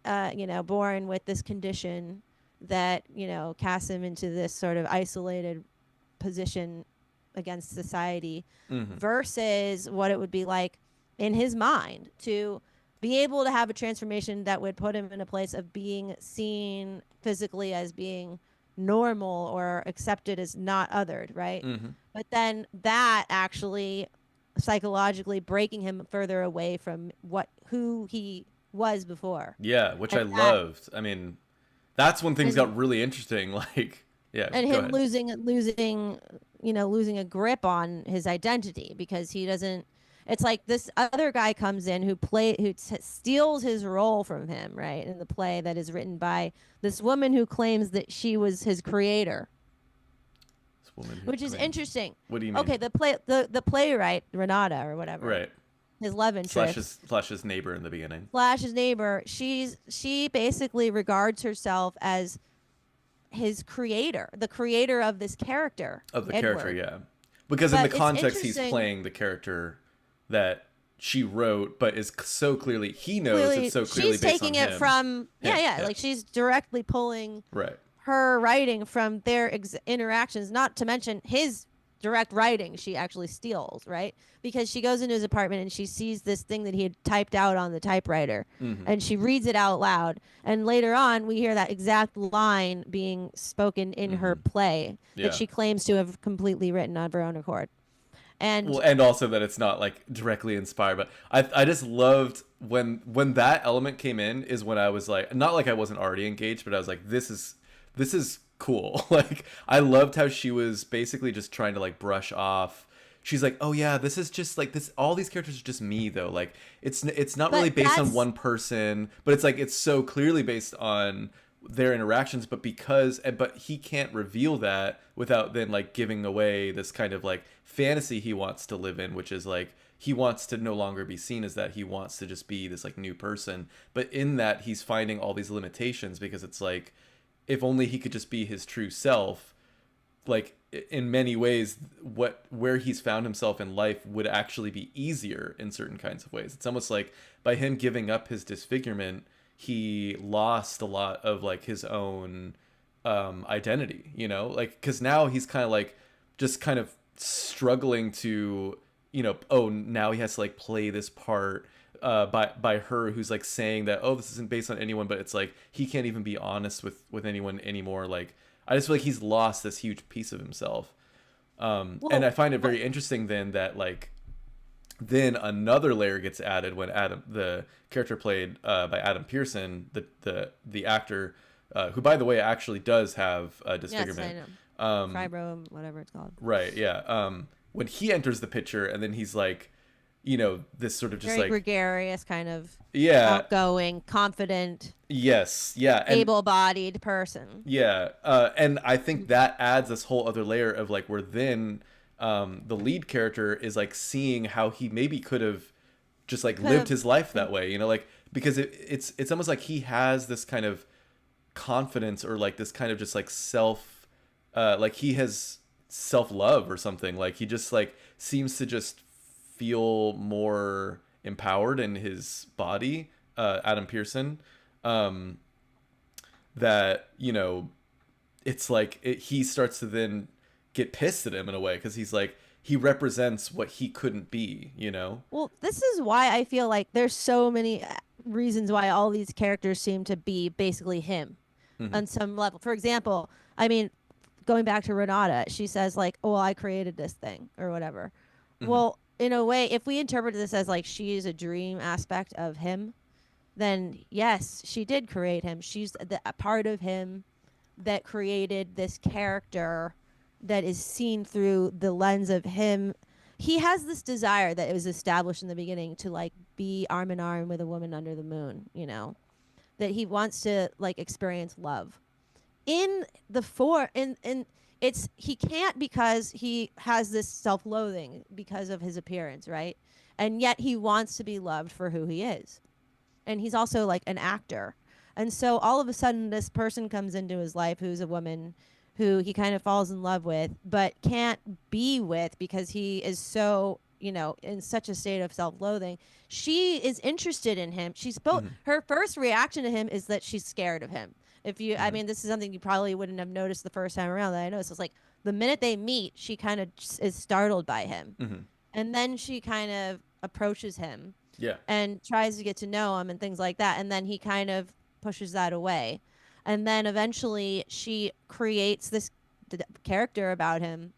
born with this condition that, casts him into this sort of isolated position against society versus what it would be like in his mind to be able to have a transformation that would put him in a place of being seen physically as being normal or accepted as not othered, right? But then that actually psychologically breaking him further away from who he was before. Yeah, which I And that, loved. I mean, that's when things and got really interesting. Like, yeah, and go him ahead. losing a grip on his identity because he doesn't. It's like this other guy comes in who steals his role from him, right, in the play that is written by this woman who claims that she was his creator, This woman who which is claims. interesting. What do you mean? Okay, the playwright Renata or whatever, Right. his love interest Slash his neighbor in the beginning. slash his neighbor. She basically regards herself as his creator, the creator of this character Of the Edward. character, yeah. Because in But the it's context, he's interesting- playing the character that she wrote, but is so clearly, he knows it's so clearly she's based taking on it him. from Yeah. like she's directly pulling Right. her writing from their interactions, not to mention his direct writing she actually steals, right? Because she goes into his apartment and she sees this thing that he had typed out on the typewriter, and she reads it out loud, and later on we hear that exact line being spoken in her play Yeah. that she claims to have completely written on her own accord. And Well, and also that it's not like directly inspired, but I just loved when that element came in is when I was like, not like I wasn't already engaged, but I was like, this is cool. Like, I loved how she was basically just trying to like brush off. She's like, oh yeah, this is just like this. All these characters are just me though. Like, it's not But really based on that's- one person, but it's like it's so clearly based on their interactions. But but he can't reveal that without then like giving away this kind of like fantasy he wants to live in, which is like he wants to no longer be seen as that. He wants to just be this like new person. But in that, he's finding all these limitations because it's like, if only he could just be his true self, like in many ways where he's found himself in life would actually be easier in certain kinds of ways. It's almost like by him giving up his disfigurement, he lost a lot of like his own identity, you know, like because now he's kind of like just kind of struggling to, you know, oh, now he has to like play this part by her who's like saying that, oh, this isn't based on anyone, but it's like he can't even be honest with anyone anymore. Like, I just feel like he's lost this huge piece of himself. And I find it very interesting then that like then another layer gets added when the character played by Adam Pearson, the actor, who by the way actually does have disfigurement. Yes, I know. Fibro, whatever it's called. Right, yeah. When he enters the picture and then he's like, you know, this sort of just Very like gregarious, kind of outgoing, confident, yes, yeah, and able-bodied person. yeah, and I think that adds this whole other layer of like where then the lead character is like seeing how he maybe could have just like lived his life that way, you know, like because it's almost like he has this kind of confidence or like this kind of just like like he has self-love or something, like he just like seems to just feel more empowered in his body, Adam Pearson, that, you know, it's like he starts to then get pissed at him in a way because he's like, he represents what he couldn't be, you know? Well, this is why I feel like there's so many reasons why all these characters seem to be basically him on some level. For example, I mean, going back to Renata, she says like, oh, I created this thing or whatever. Well, in a way, if we interpret this as like she is a dream aspect of him, then yes, she did create him. She's a part of him that created this character that is seen through the lens of him. He has this desire that was established in the beginning to like be arm in arm with a woman under the moon, you know, that he wants to like experience love. In the he can't because he has this self-loathing because of his appearance, right? And yet he wants to be loved for who he is. And he's also like an actor. And so all of a sudden this person comes into his life who's a woman who he kind of falls in love with but can't be with because he is so, you know, in such a state of self-loathing. She is interested in him. She's both her first reaction to him is that she's scared of him. If you, I mean, this is something you probably wouldn't have noticed the first time around that I noticed. It's like the minute they meet, she kind of is startled by him. And then she kind of approaches him and tries to get to know him and things like that. And then he kind of pushes that away. And then eventually she creates this character about him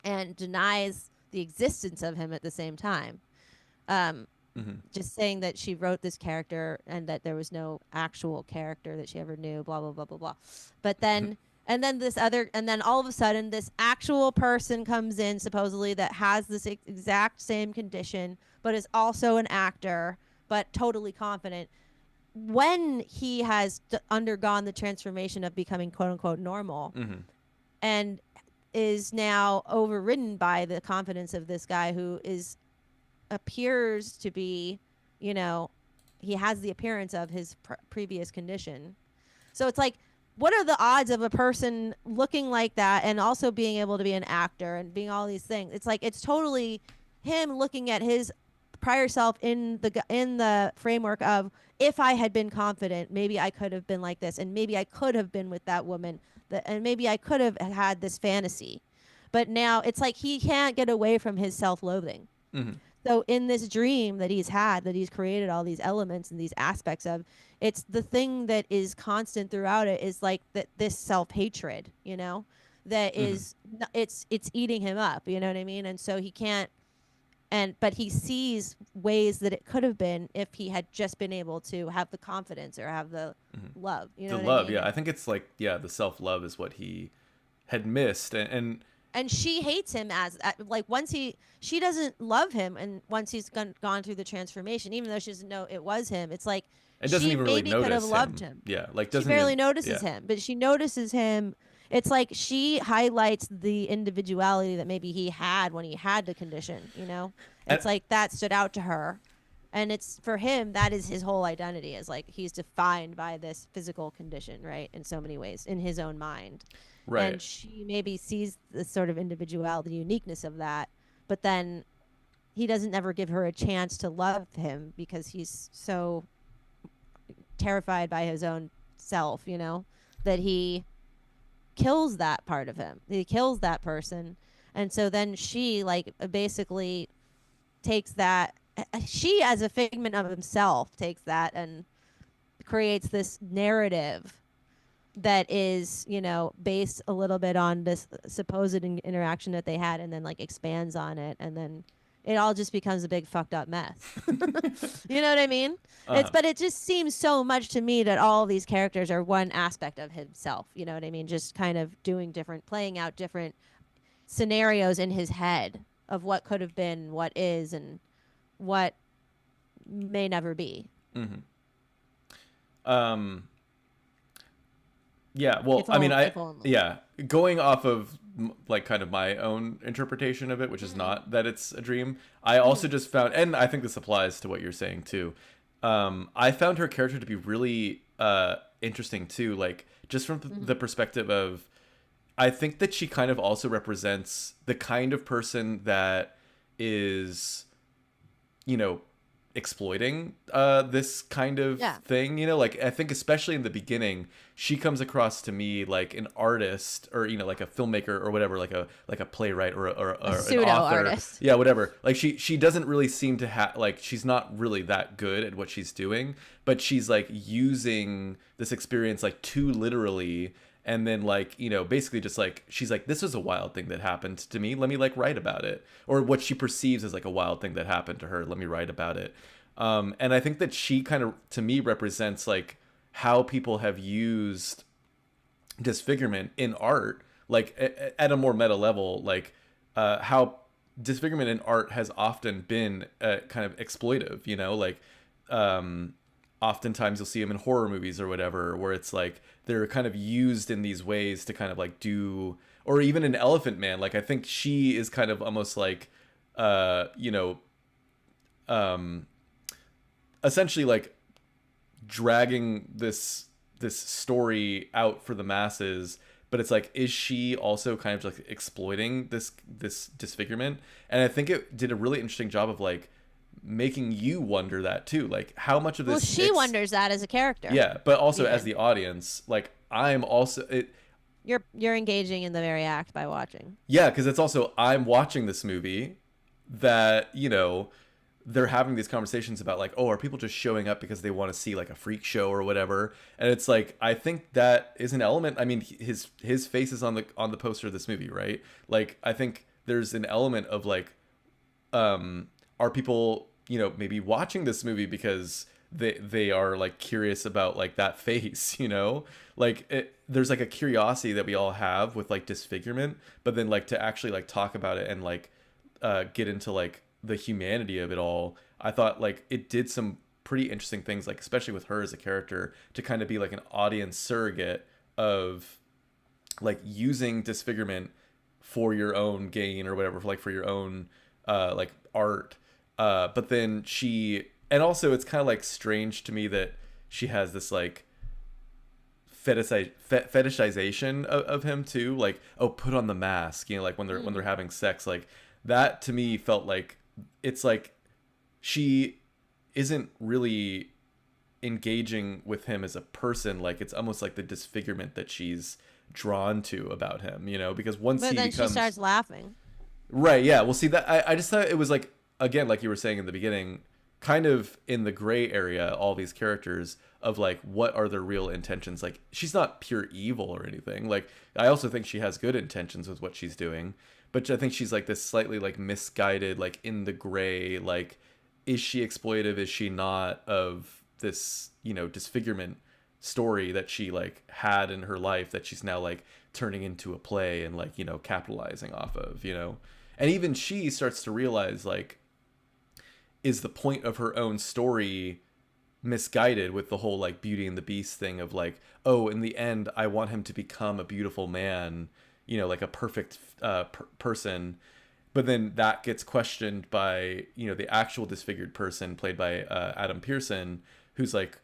and denies the existence of him at the same time. Just saying that she wrote this character and that there was no actual character that she ever knew, blah blah blah blah blah. But then and then all of a sudden this actual person comes in supposedly that has this exact same condition but is also an actor but totally confident when he has undergone the transformation of becoming quote unquote normal and is now overridden by the confidence of this guy who appears to be, you know, he has the appearance of his previous condition. So it's like, what are the odds of a person looking like that and also being able to be an actor and being all these things? It's like, it's totally him looking at his prior self in the framework of, if I had been confident, maybe I could have been like this, and maybe I could have been with that woman, and maybe I could have had this fantasy. But now it's like he can't get away from his self-loathing. So in this dream that he's had, that he's created all these elements and these aspects of, it's the thing that is constant throughout it is like that this self-hatred, you know, that is, it's eating him up, you know what I mean? And so he can't, but he sees ways that it could have been if he had just been able to have the confidence or have the love, you know The what love, I mean? yeah. I think it's like, yeah, the self-love is what he had missed. And she hates him like she doesn't love him, and once he's gone through the transformation, even though she doesn't know it was him, it's like it doesn't she even really maybe notice could have him. loved him. Yeah, like she doesn't barely even, notices him, but she notices him. It's like she highlights the individuality that maybe he had when he had the condition, you know? It's like that stood out to her. And it's for him, that is his whole identity, is like he's defined by this physical condition, right? In so many ways, in his own mind. Right. And she maybe sees the sort of individuality, the uniqueness of that, but then he doesn't ever give her a chance to love him because he's so terrified by his own self, you know, that he kills that part of him. He kills that person. And so then she like basically takes that, she as a figment of himself takes that and creates this narrative that is, you know, based a little bit on this supposed interaction that they had, and then like expands on it, and then it all just becomes a big fucked up mess. You know what I mean? But it just seems so much to me that all of these characters are one aspect of himself. You know what I mean? Just kind of playing out different scenarios in his head of what could have been, what is, and what may never be. Yeah, well, I mean, going off of like kind of my own interpretation of it, which is not that it's a dream. I also just found, and I think this applies to what you're saying too. I found her character to be really interesting too, like just from the perspective of, I think that she kind of also represents the kind of person that is, you know, exploiting this kind of thing, you know, like I think especially in the beginning she comes across to me like an artist, or you know, like a filmmaker or whatever, like a playwright or a pseudo an author artist. Yeah, whatever. Like she doesn't really seem to have, like, she's not really that good at what she's doing, but she's like using this experience like too literally. And then, like, you know, basically just like, she's like, this was a wild thing that happened to me. Let me like write about it. Or what she perceives as like a wild thing that happened to her. Let me write about it. And I think that she kind of, to me, represents like how people have used disfigurement in art, like at a more meta level, like how disfigurement in art has often been kind of exploitive, you know, like oftentimes you'll see them in horror movies or whatever, where it's like they're kind of used in these ways to kind of like do, or even in Elephant Man, like I think she is kind of almost like, you know, essentially like dragging this story out for the masses, but it's like, is she also kind of like exploiting this disfigurement? And I think it did a really interesting job of like making you wonder that too, like how much of this, well, she wonders that as a character, yeah, but also as the audience, like I'm also you're engaging in the very act by watching. Yeah, because it's also, I'm watching this movie that, you know, they're having these conversations about like, oh, are people just showing up because they want to see like a freak show or whatever? And it's like, I think that is an element. I mean, his face is on the poster of this movie, right? Like, I think there's an element of like are people, you know, maybe watching this movie because they are like curious about like that face, you know, like there's like a curiosity that we all have with like disfigurement, but then like to actually like talk about it and like get into like the humanity of it all. I thought like it did some pretty interesting things, like especially with her as a character, to kind of be like an audience surrogate of like using disfigurement for your own gain or whatever, like for your own like art. But then and also it's kind of like strange to me that she has this like fetishization of him too, like, oh, put on the mask, you know, like when they're having sex. Like that to me felt like it's like she isn't really engaging with him as a person. Like it's almost like the disfigurement that she's drawn to about him, you know, because once But he then becomes, she starts laughing. right, yeah, well, see, that I just thought it was like, again, like you were saying in the beginning, kind of in the gray area, all these characters of like what are their real intentions. Like she's not pure evil or anything. Like I also think she has good intentions with what she's doing, but I think she's like this slightly like misguided, like in the gray, like is she exploitive, is she not, of this, you know, disfigurement story that she like had in her life that she's now like turning into a play and like, you know, capitalizing off of, you know. And even she starts to realize like, is the point of her own story misguided with the whole like Beauty and the Beast thing of like, oh, in the end I want him to become a beautiful man, you know, like a perfect person. But then that gets questioned by, you know, the actual disfigured person played by Adam Pearson, who's like,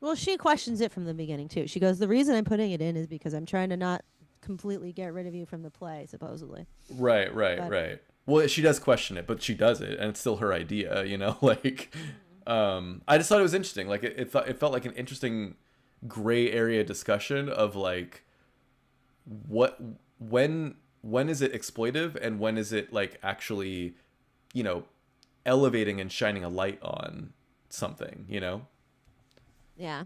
Well, she questions it from the beginning too. She goes, "The reason I'm putting it in is because I'm trying to not completely get rid of you from the play, supposedly." right, But- right. Well, she does question it, but she does it, and it's still her idea, you know. Like, I just thought it was interesting. Like, it felt like an interesting gray area discussion of like, what, when is it exploitive, and when is it like actually, you know, elevating and shining a light on something, you know. Yeah.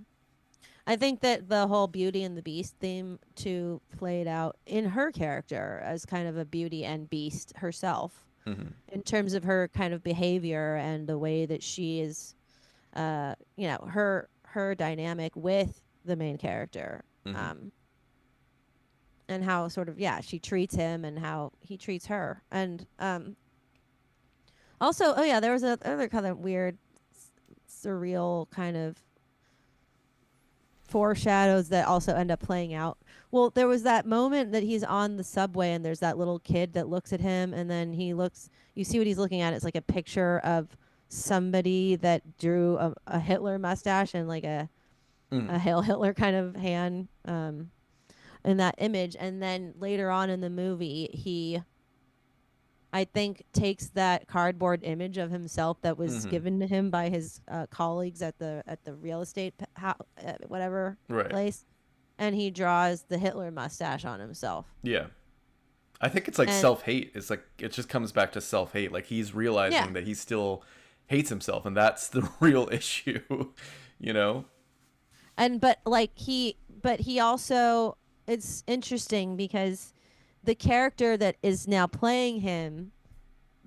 I think that the whole Beauty and the Beast theme too played out in her character as kind of a beauty and beast herself, in terms of her kind of behavior and the way that she is, you know, her dynamic with the main character, and how sort of she treats him and how he treats her, and also there was other kind of weird, surreal kind of foreshadows that also end up playing out. Well, there was that moment that he's on the subway and there's that little kid that looks at him, and then you see what he's looking at. It's like a picture of somebody that drew a Hitler mustache and like a Hail Hitler kind of hand in that image. And then later on in the movie, he, I think, takes that cardboard image of himself that was given to him by his colleagues at the real estate whatever place, and he draws the Hitler mustache on himself. Yeah, I think it's like self-hate. It's like it just comes back to self-hate. Like he's realizing that he still hates himself, and that's the real issue, you know. And but he also, it's interesting because the character that is now playing him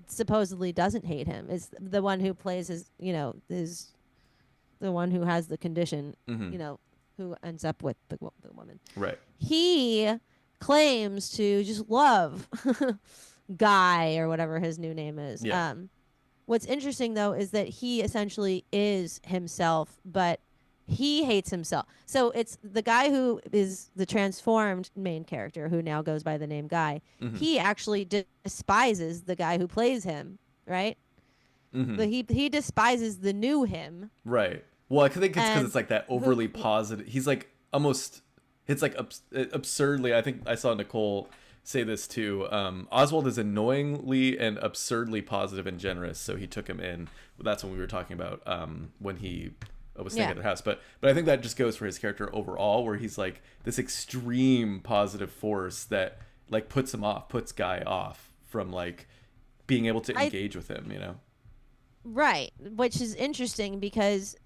supposedly doesn't hate him. Is the one who plays his, you know, is the one who has the condition, you know, who ends up with the woman. Right. He claims to just love Guy or whatever his new name is. Yeah. What's interesting though is that he essentially is himself, but he hates himself. So it's the guy who is the transformed main character, who now goes by the name Guy. He actually despises the guy who plays him, right? But he despises the new him. Right. Well, I think it's because it's like that overly positive. He's like almost, it's like absurdly. I think I saw Nicole say this too. Oswald is annoyingly and absurdly positive and generous, so he took him in. That's when we were talking about when he was staying at their house. But I think that just goes for his character overall, where he's like this extreme positive force that like puts Guy off from like being able to engage with him, you know. Right, which is interesting because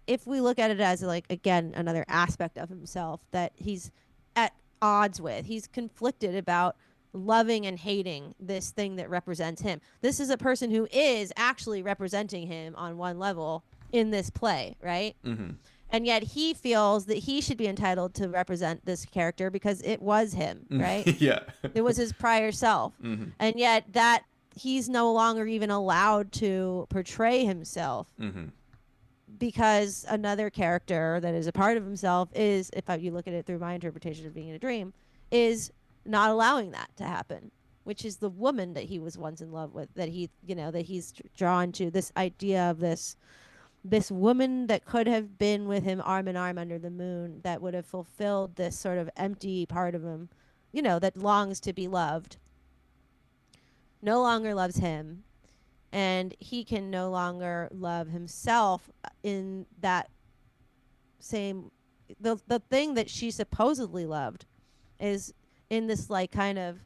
if we look at it as like, again, another aspect of himself that he's at odds with, he's conflicted about loving and hating this thing that represents him. This is a person who is actually representing him on one level in this play, right? Mm-hmm. And yet he feels that he should be entitled to represent this character because it was him, right? Yeah. It was his prior self. Mm-hmm. And yet that he's no longer even allowed to portray himself Mm-hmm. because another character that is a part of himself is, if you look at it through my interpretation of being in a dream, is not allowing that to happen, which is the woman that he was once in love with, that he, that he's drawn to, this idea of this woman that could have been with him arm in arm under the moon, that would have fulfilled this sort of empty part of him, that longs to be loved, no longer loves him, and he can no longer love himself in that same the thing that she supposedly loved is in this like kind of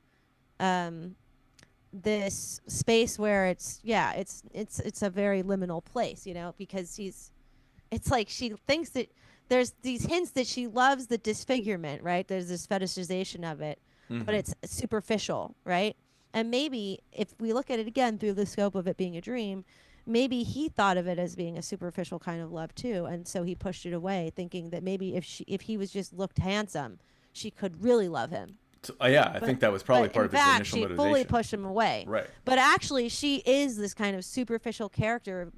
this space where it's a very liminal place, because it's like she thinks that there's these hints that she loves the disfigurement, right? There's this fetishization of it, but it's superficial, right? And maybe if we look at it again through the scope of it being a dream, maybe he thought of it as being a superficial kind of love too, and so he pushed it away, thinking that maybe if he was just looked handsome, she could really love him. So, I think that was probably part of his initial she motivation. fully pushed him away. Right. But actually, she is this kind of superficial character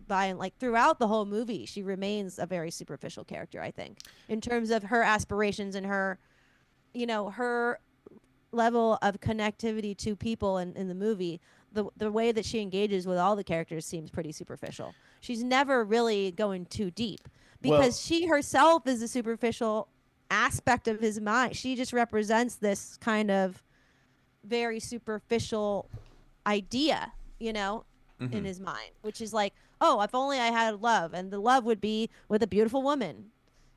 throughout the whole movie. She remains a very superficial character, I think, in terms of her aspirations and her, her level of connectivity to people in the movie. The way that she engages with all the characters seems pretty superficial. She's never really going too deep because she herself is a superficial aspect of his mind. She just represents this kind of very superficial idea, in his mind, which is like, oh, if only I had love, and the love would be with a beautiful woman,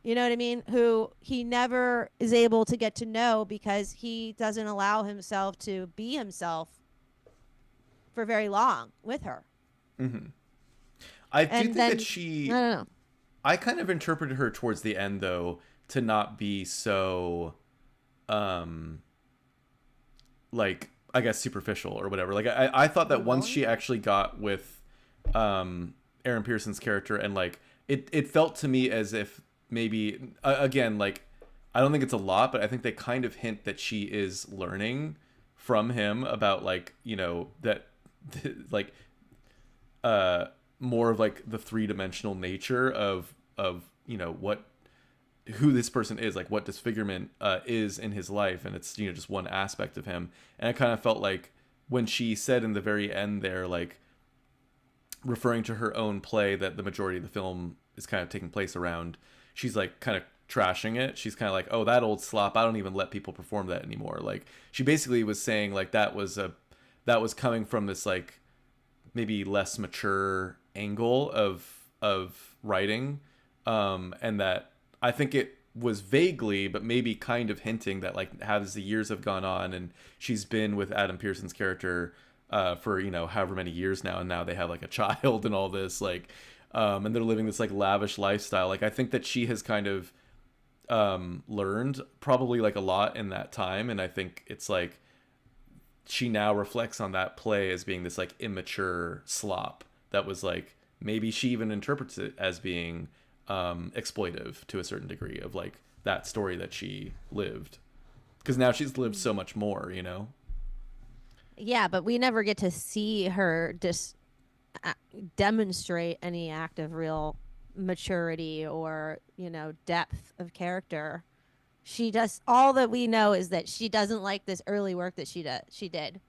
you know what I mean, who he never is able to get to know because he doesn't allow himself to be himself for very long with her. I do think that she, I don't know. I kind of interpreted her towards the end though to not be so like, I guess, superficial or whatever. Like I thought that once she actually got with Aaron Pearson's character, and like it felt to me as if maybe again, like, I don't think it's a lot, but I think they kind of hint that she is learning from him about, like, that like more of like the three-dimensional nature of who this person is, like what disfigurement is in his life, and it's just one aspect of him. And I kind of felt like when she said in the very end there, like referring to her own play that the majority of the film is kind of taking place around, she's like kind of trashing it. She's kind of like, oh, that old slop, I don't even let people perform that anymore. Like, she basically was saying like that was coming from this like maybe less mature angle of writing, and that I think it was vaguely, but maybe kind of hinting that, like, as the years have gone on and she's been with Adam Pearson's character for however many years now, and now they have like a child and all this, like, and they're living this like lavish lifestyle. Like, I think that she has kind of learned probably like a lot in that time, and I think it's like she now reflects on that play as being this like immature slop that was like, maybe she even interprets it as being exploitive to a certain degree of like that story that she lived, because now she's lived so much more, Yeah, but we never get to see her just demonstrate any act of real maturity or depth of character. She just, all that we know is that she doesn't like this early work that she did,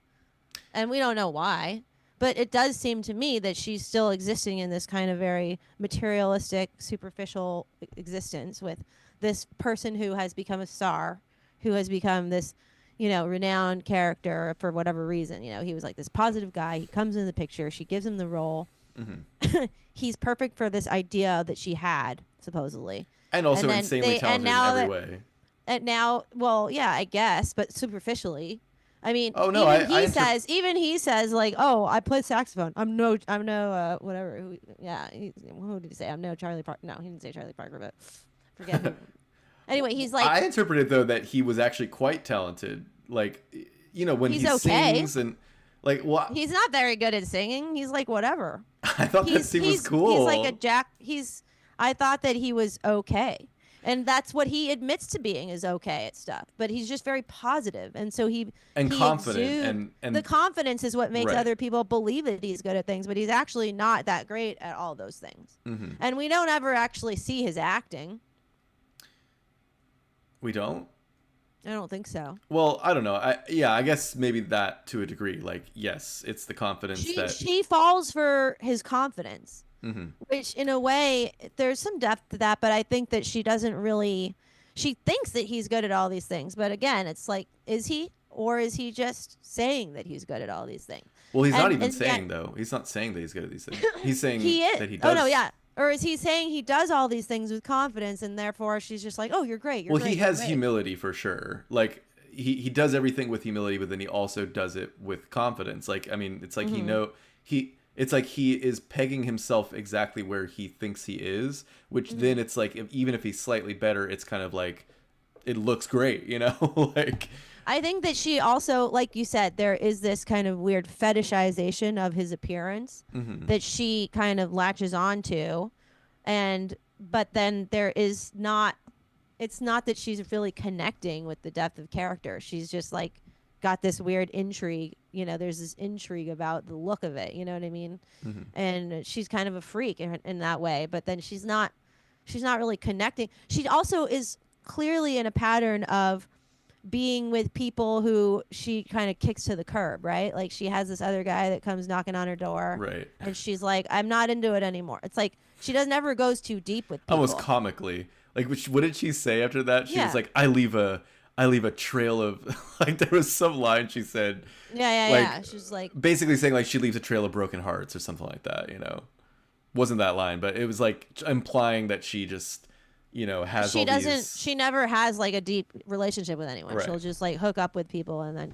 and we don't know why. But it does seem to me that she's still existing in this kind of very materialistic, superficial existence with this person who has become a star, who has become this, renowned character for whatever reason. He was like this positive guy. He comes in the picture. She gives him the role. Mm-hmm. He's perfect for this idea that she had, supposedly. And also insanely talented in every way. And now, well, yeah, I guess, but superficially. I mean, oh, no, even he says like, oh, I play saxophone. I'm no whatever. Who did he say? I'm no Charlie Parker. No, he didn't say Charlie Parker, but forget him. Anyway, he's like, I interpreted though that he was actually quite talented. Like, you know, when He's he okay. sings and like what He's not very good at singing. He's like whatever. I thought that scene was cool. He's like a jack. I thought that he was okay, and that's what he admits to being is okay at stuff. But he's just very positive, and so he confident and the confidence is what makes right. other people believe that he's good at things. But he's actually not that great at all those things, and we don't ever actually see his acting. We don't. I don't think so. Well, I don't know. I guess maybe that to a degree. Like, yes, it's the confidence that She falls for his confidence, which in a way there's some depth to that. But I think that she doesn't really. She thinks that he's good at all these things, but again, it's like, is he, or is he just saying that he's good at all these things? Well, he's not even saying though. He's not saying that he's good at these things. He's saying that he does. Oh no, yeah. Or is he saying he does all these things with confidence, and therefore she's just like, "Oh, you're great." You're well, great, he has humility for sure. Like he does everything with humility, but then he also does it with confidence. Like I mean, it's like it's like he is pegging himself exactly where he thinks he is. Which then it's like even if he's slightly better, it's kind of like it looks great, you know, like. I think that she also, like you said, there is this kind of weird fetishization of his appearance that she kind of latches onto, but then there is not. It's not that she's really connecting with the depth of character. She's just like got this weird intrigue. You know, there's this intrigue about the look of it. You know what I mean? And she's kind of a freak in that way. But then she's not really connecting. She also is clearly in a pattern of being with people who she kind of kicks to the curb, right? Like she has this other guy that comes knocking on her door, right? And she's like, "I'm not into it anymore." It's like she never goes too deep with people. Almost comically, like what did she say after that? She was like, "I leave a trail of," like there was some line she said. Yeah. She's like basically saying like she leaves a trail of broken hearts or something like that. You know, wasn't that line, but it was like implying that she just. You know, she never has like a deep relationship with anyone. Right. She'll just like hook up with people and then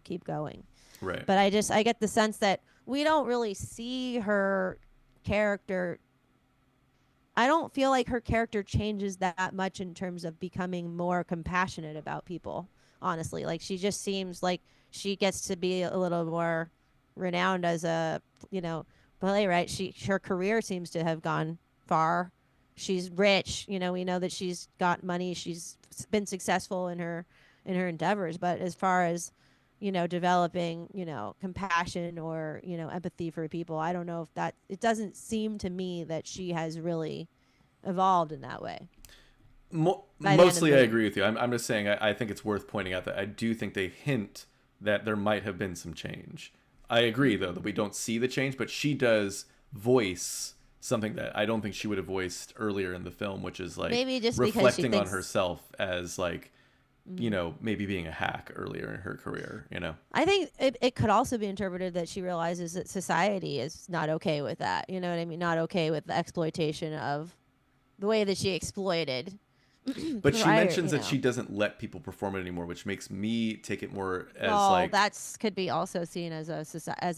keep going. Right. But I get the sense that we don't really see her character. I don't feel like her character changes that much in terms of becoming more compassionate about people, honestly. Like she just seems like she gets to be a little more renowned as a, you know, playwright. Her career seems to have gone far. She's rich, you know, we know that she's got money, she's been successful in her endeavors, but as far as, you know, developing, you know, compassion or, you know, empathy for people, I don't know if that, it doesn't seem to me that she has really evolved in that way. Mostly I agree with you. I'm just saying I think it's worth pointing out that I do think they hint that there might have been some change. I agree though that we don't see the change, but she does voice something that I don't think she would have voiced earlier in the film, which is like maybe just reflecting on herself as like, you know, maybe being a hack earlier in her career, you know. I think it could also be interpreted that she realizes that society is not okay with that. You know what I mean? Not okay with the exploitation of the way that she exploited. But she mentions that she doesn't let people perform it anymore, which makes me take it more as like that's could be also seen as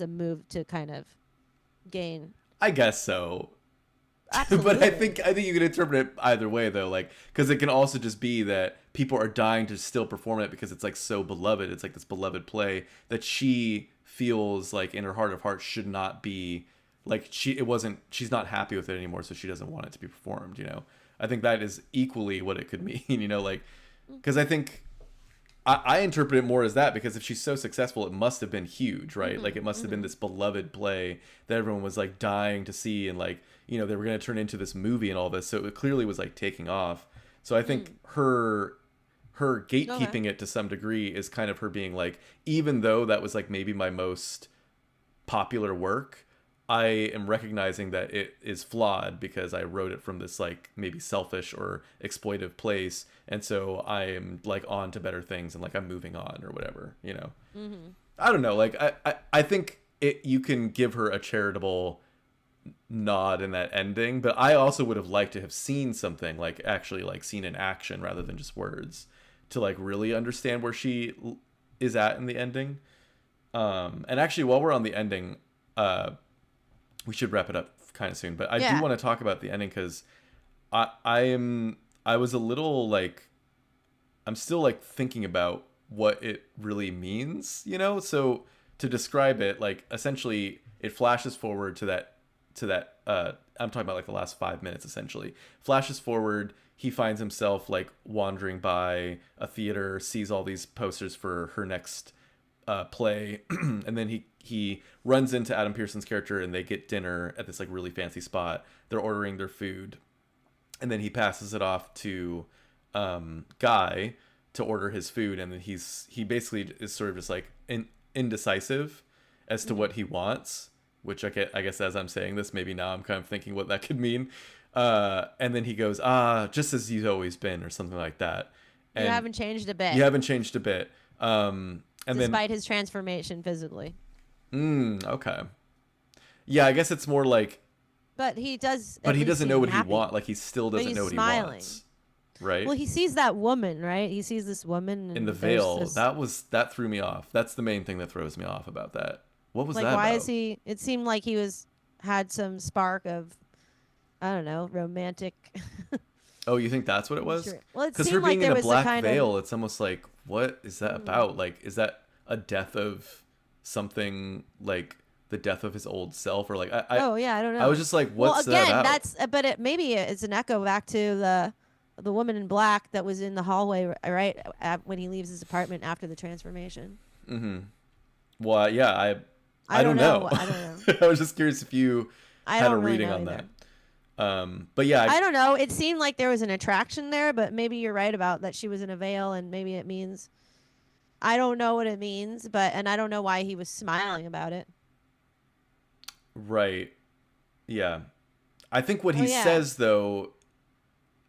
a move to kind of gain. I guess so. Absolutely. But I think you can interpret it either way though, like because it can also just be that people are dying to still perform it because it's like so beloved. It's like this beloved play that she feels like in her heart of hearts should not be like she's not happy with it anymore, so she doesn't want it to be performed. You know, I think that is equally what it could mean. You know, like because I think. I interpret it more as that because if she's so successful, it must have been huge, right? Like it must have been this beloved play that everyone was like dying to see, and like you know they were going to turn into this movie and all this. So it clearly was like taking off. So I think her gatekeeping it to some degree is kind of her being like, even though that was like maybe my most popular work, I am recognizing that it is flawed because I wrote it from this like maybe selfish or exploitive place, and so I am like on to better things and like I'm moving on or whatever, you know. I don't know, like I think you can give her a charitable nod in that ending, but I also would have liked to have seen something like actually like seen in action rather than just words to like really understand where she is at in the ending. And actually while we're on the ending, we should wrap it up kind of soon, but I do want to talk about the ending because I was a little like, I'm still like thinking about what it really means, you know? So to describe it, like essentially it flashes forward to that I'm talking about like the last 5 minutes essentially. Flashes forward, he finds himself like wandering by a theater, sees all these posters for her next play, and then he runs into Adam Pearson's character and they get dinner at this like really fancy spot. They're ordering their food, and then he passes it off to Guy to order his food, and then he basically is sort of just like indecisive as to what he wants, which I guess as I'm saying this, maybe now I'm kind of thinking what that could mean. And then he goes, just as you've always been, or something like that. And you haven't changed a bit. You haven't changed a bit. And despite his transformation physically. Okay. Yeah, I guess it's more like. But he does. But he doesn't know what happy. he wants. Like he still doesn't know what smiling. He wants. Right. Well, he sees that woman, right? He sees this woman in the veil. That threw me off. That's the main thing that throws me off about that. What was like, that? Why about? is he? It seemed like he had some spark of, I don't know, romantic. Oh, you think that's what it was? Sure. Well, because her being in a black veil, it's almost like, what is that about? Like, is that a death of something, like the death of his old self, or like I don't know. I was just like, what's that about? But maybe it's an echo back to the woman in black that was in the hallway, right, when he leaves his apartment after the transformation. Mm-hmm. Well, yeah, I don't know. I don't know. I was just curious if you had a reading on either. that. But yeah, I don't know. It seemed like there was an attraction there, but maybe you're right about that. She was in a veil, and maybe it means, I don't know what it means, and I don't know why he was smiling about it. Right. Yeah. I think what he says though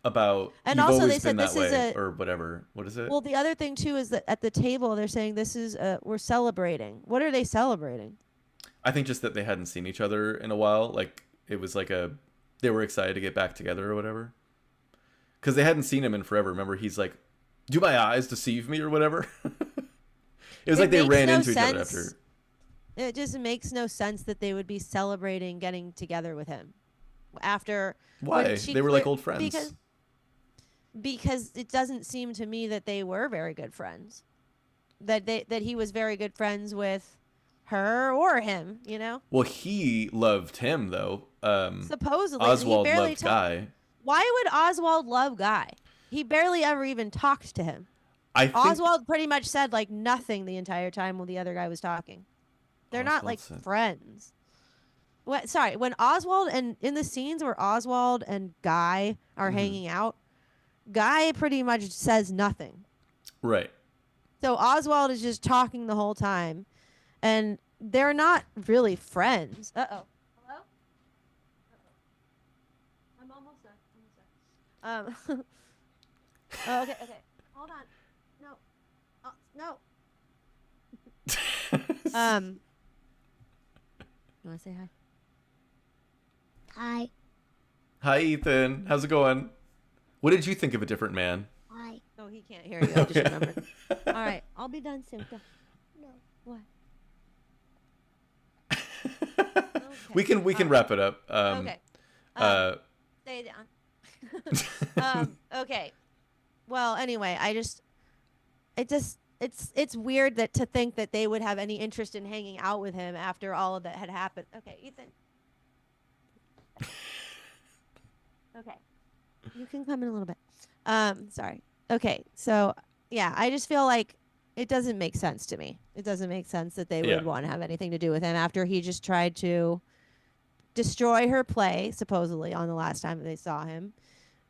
about and you've also always they said been this that is way or whatever. What is it? Well, the other thing too is that at the table they're saying this is we're celebrating. What are they celebrating? I think just that they hadn't seen each other in a while. Like it was like they were excited to get back together or whatever. Because they hadn't seen him in forever. Remember, he's like, "Do my eyes deceive me?" or whatever. It was like they ran into each other after. It just makes no sense that they would be celebrating getting together with him after. Why? They were like old friends. Because it doesn't seem to me that they were very good friends. That he was very good friends with her or him, you know? Well, he loved him though. Supposedly, Oswald he barely loved Guy. Why would Oswald love Guy? He barely ever even talked to him. Oswald pretty much said like nothing the entire time while the other guy was talking. They're not like friends. When Oswald and in the scenes where Oswald and Guy are hanging out, Guy pretty much says nothing. Right. So Oswald is just talking the whole time, and they're not really friends. Uh-oh. Hello? Uh-oh. I'm almost done. Oh, okay. Hold on. No. No. You want to say hi? Hi. Hi, Ethan. How's it going? What did you think of A Different Man? Hi. Oh, he can't hear you. I just remembered. All right. I'll be done soon. Go. No. What? We can wrap it up. Okay. Stay down. Okay. Well, anyway, it's weird that to think that they would have any interest in hanging out with him after all of that had happened. Okay, Ethan. Okay. You can come in a little bit. Sorry. Okay. So, yeah, I just feel like it doesn't make sense to me. It doesn't make sense that they would want to have anything to do with him after he just tried to destroy her play, supposedly, on the last time that they saw him.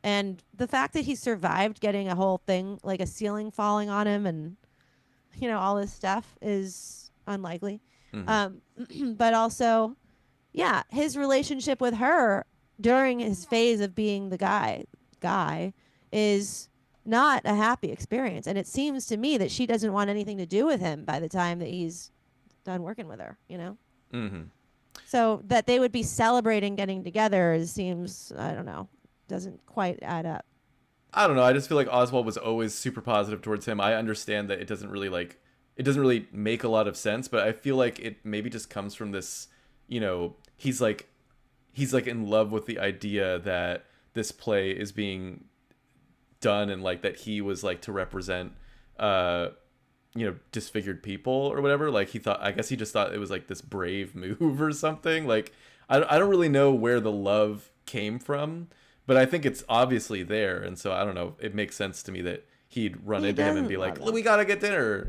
And the fact that he survived getting a whole thing, like a ceiling falling on him and, all this stuff is unlikely. Mm-hmm. But also, yeah, his relationship with her during his phase of being the guy is not a happy experience. And it seems to me that she doesn't want anything to do with him by the time that he's done working with her, Mm-hmm. So that they would be celebrating getting together seems, I don't know, doesn't quite add up. I don't know. I just feel like Oswald was always super positive towards him. I understand that it doesn't really make a lot of sense, but I feel like it maybe just comes from this, he's like in love with the idea that this play is being done and like that he was like to represent disfigured people or whatever. Like I guess he just thought it was like this brave move or something. Like I don't really know where the love came from, but I think it's obviously there. And so I don't know. It makes sense to me that he'd run into him and be like, we gotta get dinner,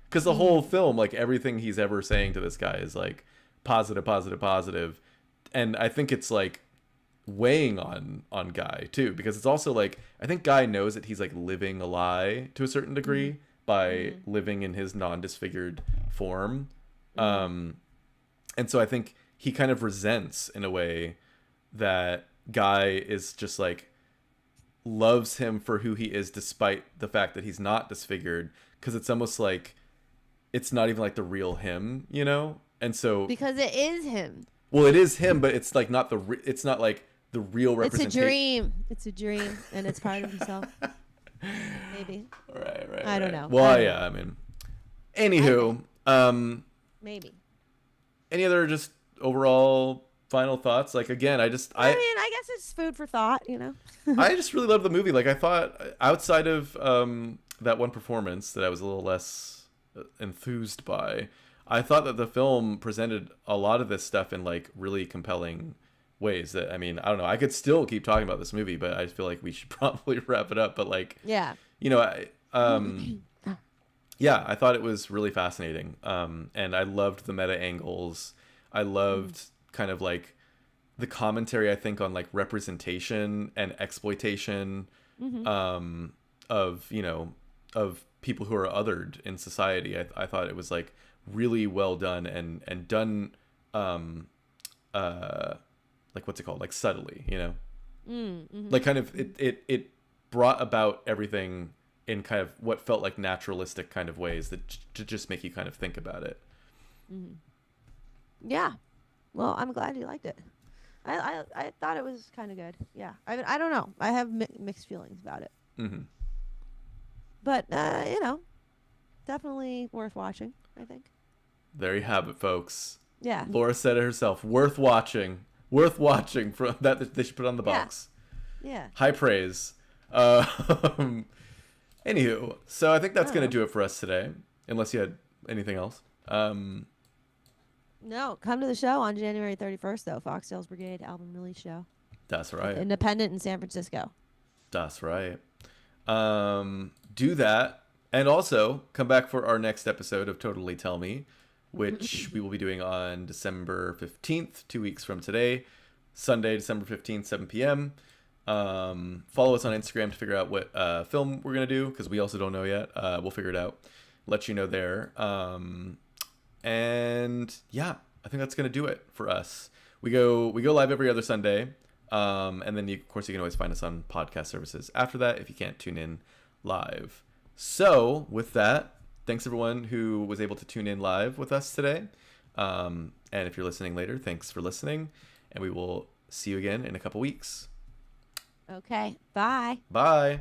because the whole film, like everything he's ever saying to this guy is like positive, positive, positive. And I think it's like weighing on Guy too, because it's also like I think Guy knows that he's like living a lie to a certain degree by living in his non-disfigured form. And so I think he kind of resents in a way that Guy is just like loves him for who he is despite the fact that he's not disfigured, because it's almost like it's not even like the real him, and so because it is him. Well, it is him, but it's like not it's not like the real representation. It's a dream and it's part of himself. Maybe. Right. I don't know. Well, yeah, I mean, anywho, maybe. Any other just overall final thoughts? Like, again, I mean, I guess it's food for thought, I just really loved the movie. Like, I thought outside of that one performance that I was a little less enthused by, I thought that the film presented a lot of this stuff in like really compelling ways that, I mean, I don't know, I could still keep talking about this movie, but I just feel like we should probably wrap it up. But like, yeah, yeah, I thought it was really fascinating. And I loved the meta angles. I loved kind of like the commentary, I think, on like representation and exploitation of people who are othered in society. I thought it was like really well done and done like, what's it called, like subtly, like kind of it brought about everything in kind of what felt like naturalistic kind of ways that to just make you kind of think about it. Yeah, well, I'm glad you liked it. I thought it was kind of good. Yeah, I don't know, I have mixed feelings about it. But definitely worth watching, I think. There you have it, folks. Yeah, Laura said it herself. Worth watching for that. They should put on the box. Yeah. High praise. Anywho, so I think that's going to do it for us today, unless you had anything else. No, come to the show on January 31st, though. Foxtails Brigade album release show. That's right. Independent in San Francisco. That's right. Do that. And also, come back for our next episode of Totally Tell Me, which we will be doing on December 15th, 2 weeks from today. Sunday, December 15th, 7 p.m. Follow us on Instagram to figure out what film we're going to do, because we also don't know yet. We'll figure it out. Let you know there. And yeah, I think that's going to do it for us. We go live every other Sunday. And then, of course, you can always find us on podcast services after that if you can't tune in live. So with that, thanks everyone who was able to tune in live with us today. And if you're listening later, thanks for listening. And we will see you again in a couple weeks. Okay. Bye. Bye.